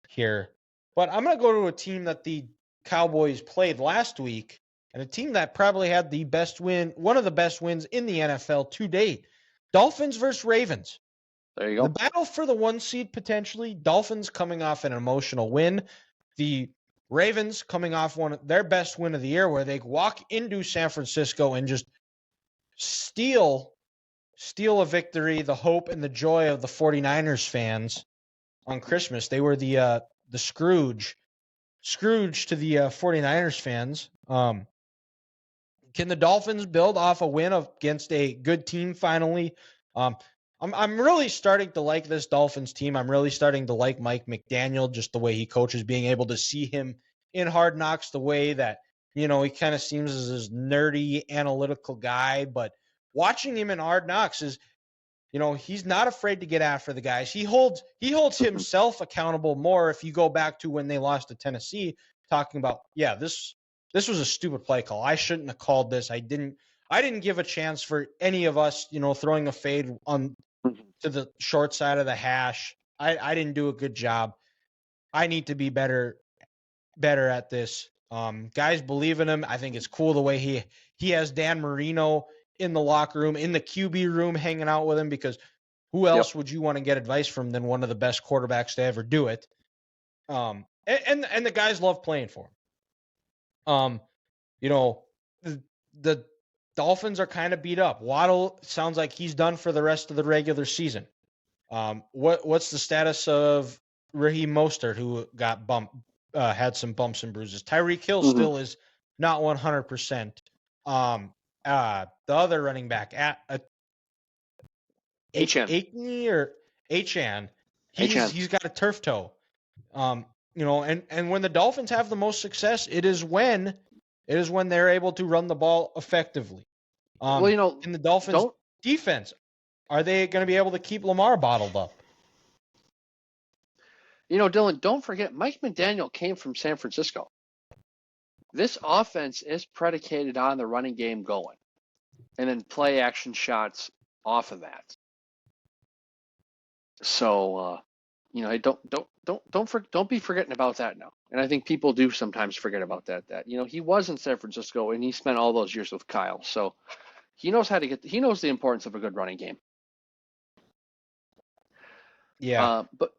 here. But I'm gonna go to a team that the Cowboys played last week, and a team that probably had the best win, one of the best wins in the NFL to date. Dolphins versus Ravens. There you The go. battle for the 1 seed potentially. Dolphins coming off an emotional win. The Ravens coming off one of their best win of the year, where they walk into San Francisco and just steal a victory, the hope and the joy of the 49ers fans on Christmas. They were the Scrooge to the 49ers fans. Can the Dolphins build off a win against a good team finally? I'm really starting to like this Dolphins team. I'm really starting to like Mike McDaniel, just the way he coaches, being able to see him in Hard Knocks, the way that, he kind of seems as this nerdy, analytical guy, but watching him in Hard Knocks is, he's not afraid to get after the guys. He holds himself accountable more. If you go back to when they lost to Tennessee, talking about, yeah, this was a stupid play call. I shouldn't have called this. I didn't give a chance for any of us, throwing a fade on to the short side of the hash. I didn't do a good job. I need to be better at this. Guys believe in him. I think it's cool the way he has Dan Marino in the locker room, in the QB room, hanging out with him, because who else would you want to get advice from than one of the best quarterbacks to ever do it? And the guys love playing for him. The Dolphins are kind of beat up. Waddle sounds like he's done for the rest of the regular season. What's the status of Raheem Mostert, who got had some bumps and bruises? Tyreek Hill still is not 100%. The other running back, Achan or Achan, he's got a turf toe. And when the Dolphins have the most success, it is when they're able to run the ball effectively. In the Dolphins defense, are they going to be able to keep Lamar bottled up? Dylan, don't forget, Mike McDaniel came from San Francisco. This offense is predicated on the running game going, and then play action shots off of that. So, don't be forgetting about that now. And I think people do sometimes forget about that. He was in San Francisco and he spent all those years with Kyle, so he knows he knows the importance of a good running game. Yeah. But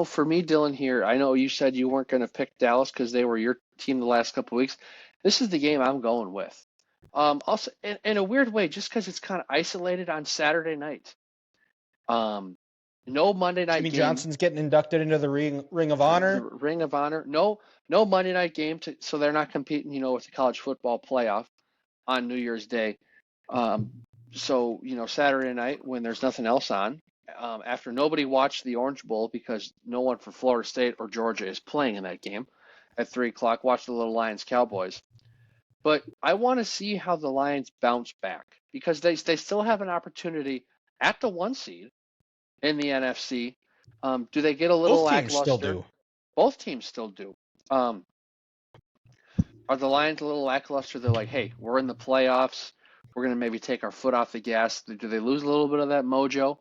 for me, Dylan, here, I know you said you weren't going to pick Dallas because they were your team the last couple of weeks. This is the game I'm going with. Also, in a weird way, just because it's kind of isolated on Saturday night. No Monday night Jimmy game. Johnson's getting inducted into the Ring of Honor. The Ring of Honor. No Monday night game, so they're not competing, with the college football playoff on New Year's Day. So, Saturday night when there's nothing else on, after nobody watched the Orange Bowl because no one from Florida State or Georgia is playing in that game at 3 o'clock, watch the little Lions Cowboys. But I want to see how the Lions bounce back because they still have an opportunity at the 1 seed in the NFC. Do they get a little lackluster? Both teams still do. Both teams still do. Are the Lions a little lackluster? They're like, hey, we're in the playoffs. We're going to maybe take our foot off the gas. Do they lose a little bit of that mojo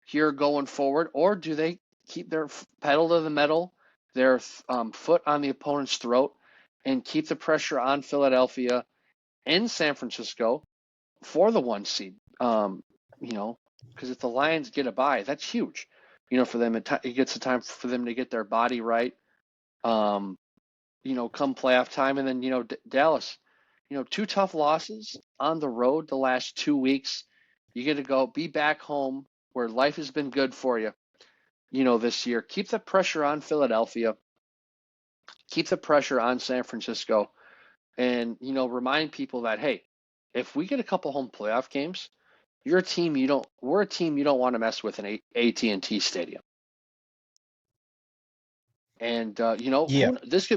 here going forward? Or do they keep their pedal to the metal, their foot on the opponent's throat, and keep the pressure on Philadelphia and San Francisco for the 1 seed? Because if the Lions get a bye, that's huge. For them, it gets the time for them to get their body right. Come playoff time, and then Dallas, 2 tough losses on the road the last 2 weeks. You get to go be back home where life has been good for you. This year, keep the pressure on Philadelphia, keep the pressure on San Francisco, and remind people that hey, if we get a couple home playoff games, we're a team you don't want to mess with in AT&T Stadium. And this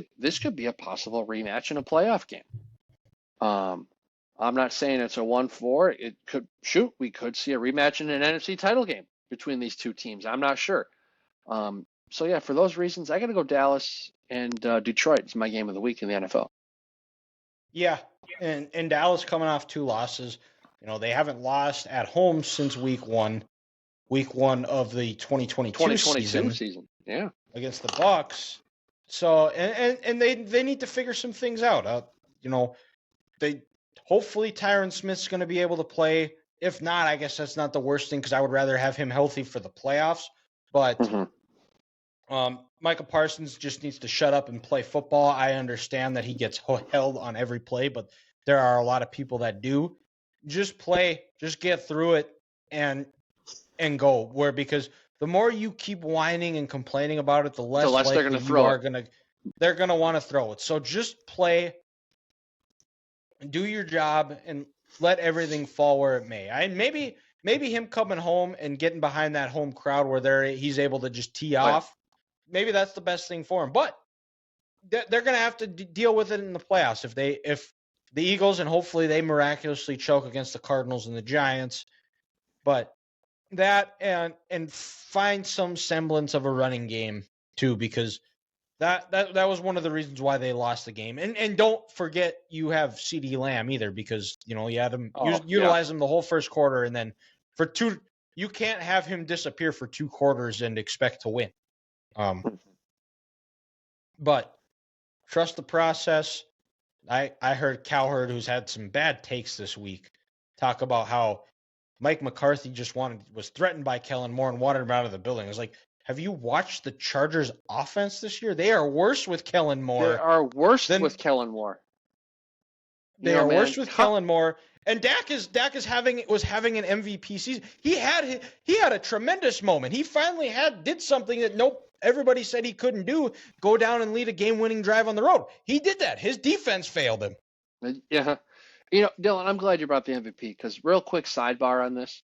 could be a possible rematch in a playoff game. I'm not saying it's a 1-4. It could we could see a rematch in an NFC title game between these two teams. I'm not sure. So yeah, for those reasons, I got to go Dallas and Detroit is my game of the week in the NFL. Yeah, and Dallas coming off 2 losses. They haven't lost at home since week 1. Week 1 of the 2022 season. Yeah. Against the Bucs. So and they need to figure some things out. They hopefully Tyron Smith's going to be able to play. If not, I guess that's not the worst thing because I would rather have him healthy for the playoffs. But Micah Parsons just needs to shut up and play football. I understand that he gets held on every play, but there are a lot of people that do. Just play, just get through it, and go. Because the more you keep whining and complaining about it, the less likely they're going to throw they're going to want to throw it. So just play, do your job, and let everything fall where it may. Maybe him coming home and getting behind that home crowd where he's able to just tee off. Maybe that's the best thing for him. But they're going to have to deal with it in the playoffs if the Eagles, and hopefully they miraculously choke against the Cardinals and the Giants. But that and find some semblance of a running game too, because that was one of the reasons why they lost the game. And don't forget you have CeeDee Lamb either, because you had him utilize him the whole first quarter, and then for 2 you can't have him disappear for 2 quarters and expect to win. But trust the process. I heard Cowherd, who's had some bad takes this week, talk about how Mike McCarthy was threatened by Kellen Moore and wanted him out of the building. I was like, have you watched the Chargers offense this year? They are worse with Kellen Moore. They are worse with Kellen Moore. They are worse with Kellen Moore. And Dak was having an MVP season. He had a tremendous moment. He finally did something that everybody said he couldn't do, go down and lead a game-winning drive on the road. He did that. His defense failed him. Yeah. Dylan, I'm glad you brought the MVP, because real quick sidebar on this.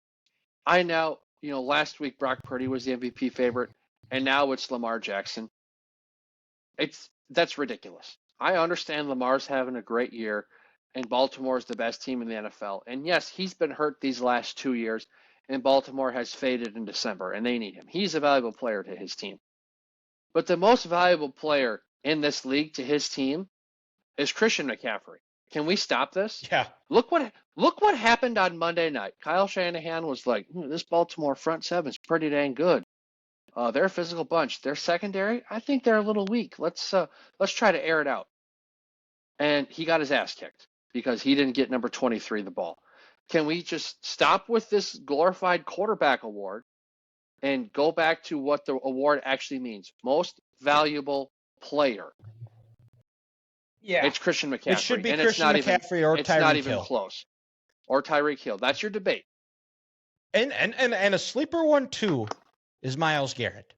I now, last week Brock Purdy was the MVP favorite, and now it's Lamar Jackson. That's ridiculous. I understand Lamar's having a great year, and Baltimore is the best team in the NFL. And yes, he's been hurt these last 2 years, and Baltimore has faded in December, and they need him. He's a valuable player to his team. But the most valuable player in this league to his team is Christian McCaffrey. Can we stop this? Yeah. Look what happened on Monday night. Kyle Shanahan was like, this Baltimore front seven is pretty dang good. They're a physical bunch. Their secondary, I think they're a little weak. Let's try to air it out. And he got his ass kicked because he didn't get number 23 the ball. Can we just stop with this glorified quarterback award and go back to what the award actually means? Most valuable player. Yeah, it's Christian McCaffrey. It should be Christian McCaffrey or Tyreek Hill. It's not even close. Or Tyreek Hill. That's your debate. And a sleeper one too is Myles Garrett,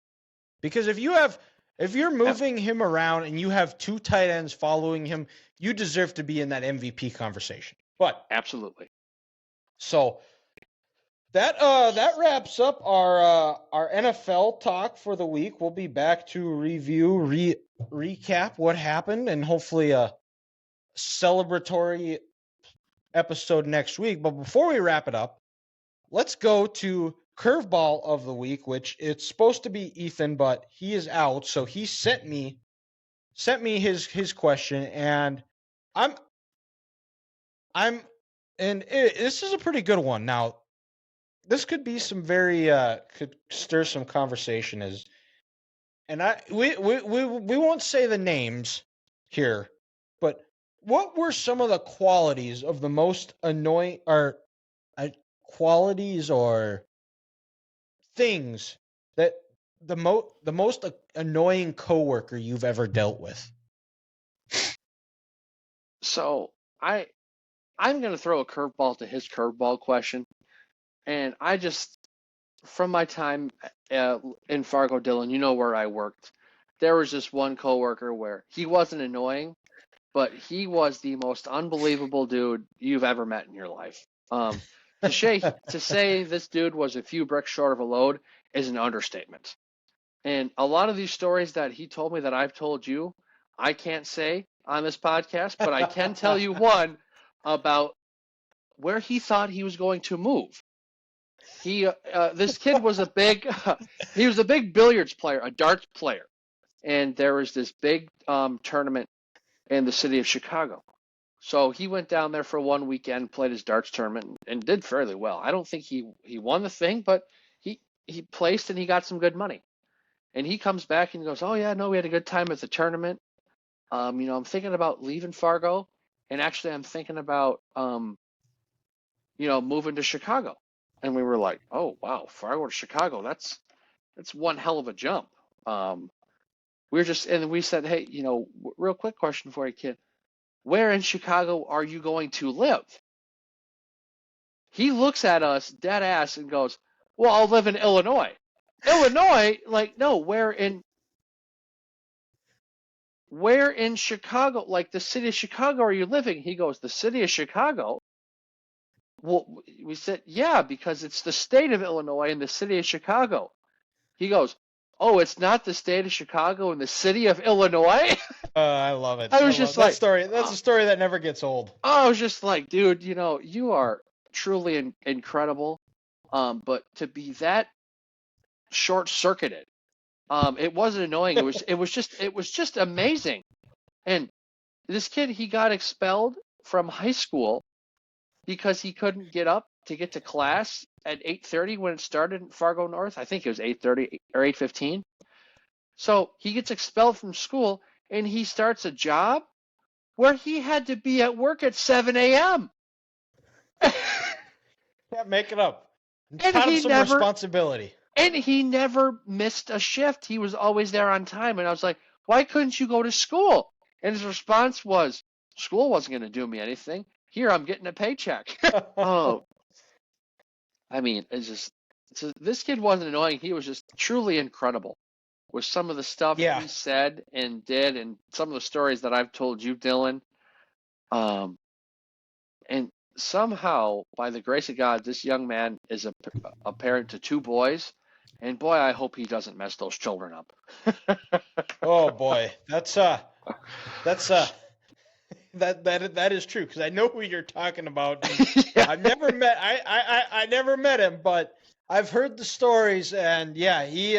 because if you're moving him around and you have 2 tight ends following him, you deserve to be in that MVP conversation. But absolutely. So that wraps up our NFL talk for the week. We'll be back to recap what happened, and hopefully a celebratory episode next week. But before we wrap it up, let's go to Curveball of the week, which it's supposed to be Ethan, but he is out. So he sent me his question, and this is a pretty good one. Now, this could be some could stir some conversation, we won't say the names here, but what were some of the qualities of the most annoying qualities or things that the most annoying coworker you've ever dealt with? So I'm going to throw a curveball to his curveball question. And I just, from my time in Fargo, Dylan, you know where I worked, there was just one coworker where he wasn't annoying, but he was the most unbelievable dude you've ever met in your life. To say this dude was a few bricks short of a load is an understatement. And a lot of these stories that he told me that I've told you, I can't say on this podcast, but I can tell you one about where he thought he was going to move. This kid was he was a big billiards player, a darts player, and there was this big tournament in the city of Chicago. So he went down there for one weekend, played his darts tournament, and did fairly well. I don't think he won the thing, but he placed and he got some good money. And he comes back and goes, "Oh yeah, no, we had a good time at the tournament. I'm thinking about leaving Fargo, and actually I'm thinking about moving to Chicago." And we were like, "Oh wow, Fargo to Chicago, that's one hell of a jump." We said, "Hey, real quick question for you, kid. Where in Chicago are you going to live?" He looks at us dead ass and goes, "Well, I'll live in Illinois." Illinois? Like, no, where in Chicago? Like, the city of Chicago are you living? He goes, "The city of Chicago?" Well, we said, "Yeah, because it's the state of Illinois and the city of Chicago." He goes, "Oh, it's not the state of Chicago and the city of Illinois?" I love it. I was just like, that story. That's a story that never gets old. I was just like, dude, you are truly incredible. But to be that short-circuited, it wasn't annoying. It was just amazing. And this kid, he got expelled from high school because he couldn't get up to get to class at 8:30 when it started in Fargo North. I think it was 8:30 or 8:15. So he gets expelled from school and he starts a job where he had to be at work at 7 a.m. Yeah, make it up. And Kind of some responsibility. And he never missed a shift. He was always there on time. And I was like, "Why couldn't you go to school?" And his response was, "School wasn't going to do me anything. Here, I'm getting a paycheck." Oh, I mean, this kid wasn't annoying. He was just truly incredible with some of the stuff Yeah. he said and did, and some of the stories that I've told you, Dylan. And somehow, by the grace of God, this young man is a parent to two boys, and boy, I hope he doesn't mess those children up. Oh boy, that is true, because I know who you're talking about. Yeah. I've never met I never met him, but I've heard the stories, and yeah, he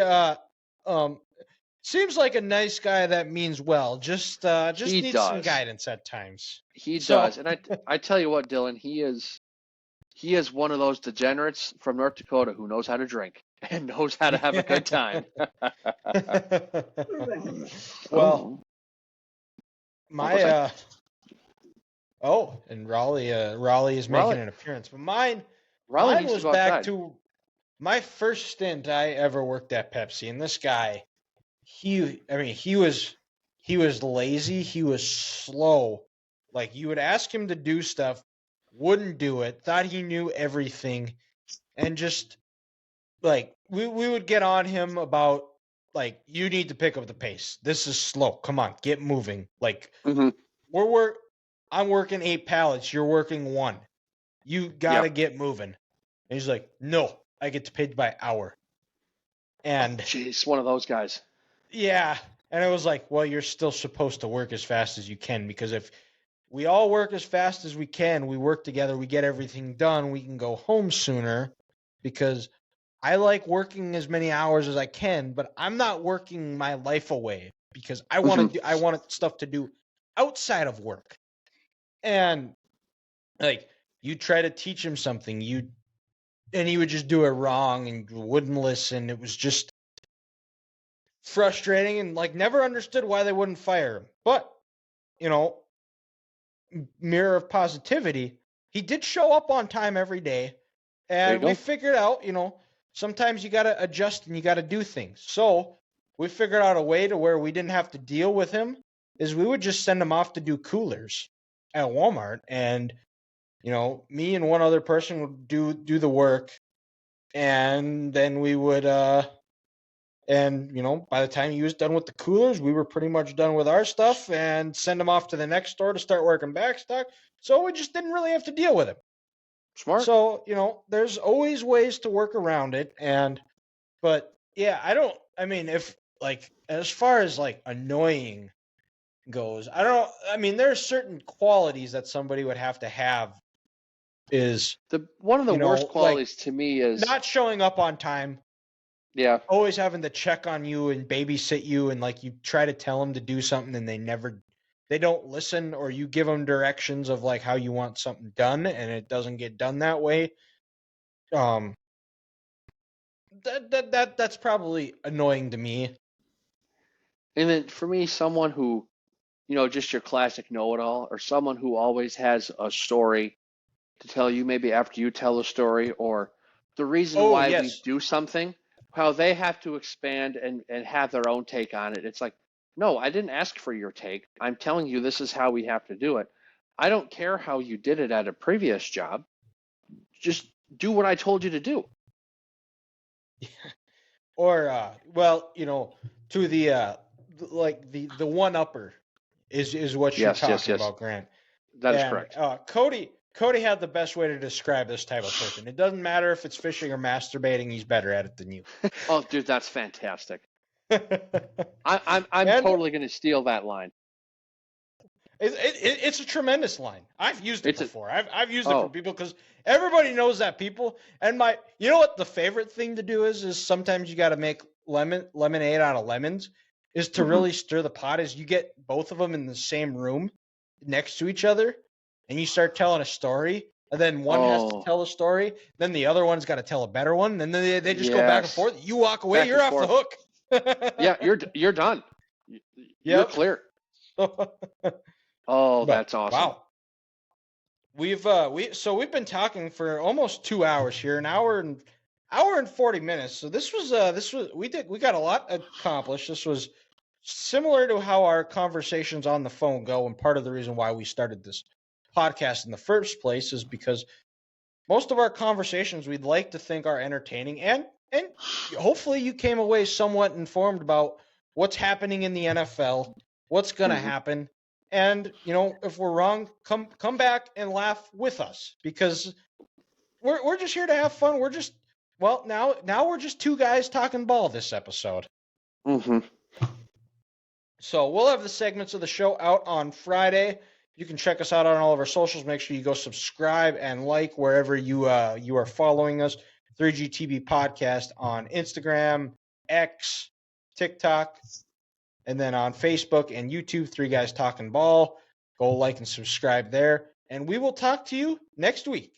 seems like a nice guy that means well. Just He needs does. some guidance at times. He does, and I tell you what, Dylan, he is one of those degenerates from North Dakota who knows how to drink and knows how to have a good time. Well, and Raleigh is making an appearance, but mine was back to my first stint I ever worked at Pepsi, and this guy, he was lazy, he was slow. Like, you would ask him to do stuff, wouldn't do it, thought he knew everything, and just like we would get on him about, like, you need to pick up the pace. This is slow. Come on, get moving. Like, I'm working 8 pallets, you're working 1. You gotta get moving. And he's like, "No, I get paid by hour." And jeez, one of those guys. Yeah. And it was like, well, you're still supposed to work as fast as you can, because if we all work as fast as we can, we work together, we get everything done, we can go home sooner, because I like working as many hours as I can, but I'm not working my life away, because I want stuff to do outside of work. And like, you try to teach him something, and he would just do it wrong and wouldn't listen. It was just frustrating, and like, never understood why they wouldn't fire him. But, mirror of positivity, he did show up on time every day, and we figured out, sometimes you got to adjust and you got to do things. So we figured out a way to where we didn't have to deal with him, is we would just send him off to do coolers at Walmart, and me and one other person would do the work, and then we would by the time he was done with the coolers, we were pretty much done with our stuff, and send him off to the next store to start working back stock. So we just didn't really have to deal with him. Smart. So, there's always ways to work around it. But yeah, if like, as far as like annoying goes, there's certain qualities that somebody would have to have is one of the worst like qualities to me is not showing up on time, yeah. always having to check on you and babysit you, and like you try to tell them to do something and they don't listen, or you give them directions of like how you want something done and it doesn't get done that way. That's probably annoying to me. And then for me, someone who, just your classic know-it-all, or someone who always has a story to tell you maybe after you tell a story, or the reason Oh why we yes. do something, how they have to expand and have their own take on it. It's like, no, I didn't ask for your take. I'm telling you this is how we have to do it. I don't care how you did it at a previous job. Just do what I told you to do. Or well, to the like the one upper is what you're Yes, talking yes. about, Grant. That is And correct. Cody had the best way to describe this type of person. It doesn't matter if it's fishing or masturbating; he's better at it than you. Oh, dude, that's fantastic. And I'm totally going to steal that line. it's a tremendous line. I've used it before. I've used it for Oh. people because everybody knows that people. And you know what the favorite thing to do is sometimes you got to make lemonade out of lemons. Is to really stir the pot. Is you get both of them in the same room next to each other, and you start telling a story. And then one has to tell a story. Then the other one's got to tell a better one. And then they just go back and forth. You walk away, you're off the hook. Yeah, you're done. You're clear. Oh, that's awesome. Wow. We've been talking for almost 2 hours here, an hour and 40 minutes. So this was we got a lot accomplished. This was similar to how our conversations on the phone go, and part of the reason why we started this podcast in the first place is because most of our conversations we'd like to think are entertaining, and hopefully you came away somewhat informed about what's happening in the NFL, what's going to happen. And, if we're wrong, come back and laugh with us, because we're just here to have fun. We're just, now we're just two guys talking ball this episode. So we'll have the segments of the show out on Friday. You can check us out on all of our socials. Make sure you go subscribe and like wherever you are following us. 3GTB Podcast on Instagram, X, TikTok, and then on Facebook and YouTube, 3 Guys Talking Ball. Go like and subscribe there. And we will talk to you next week.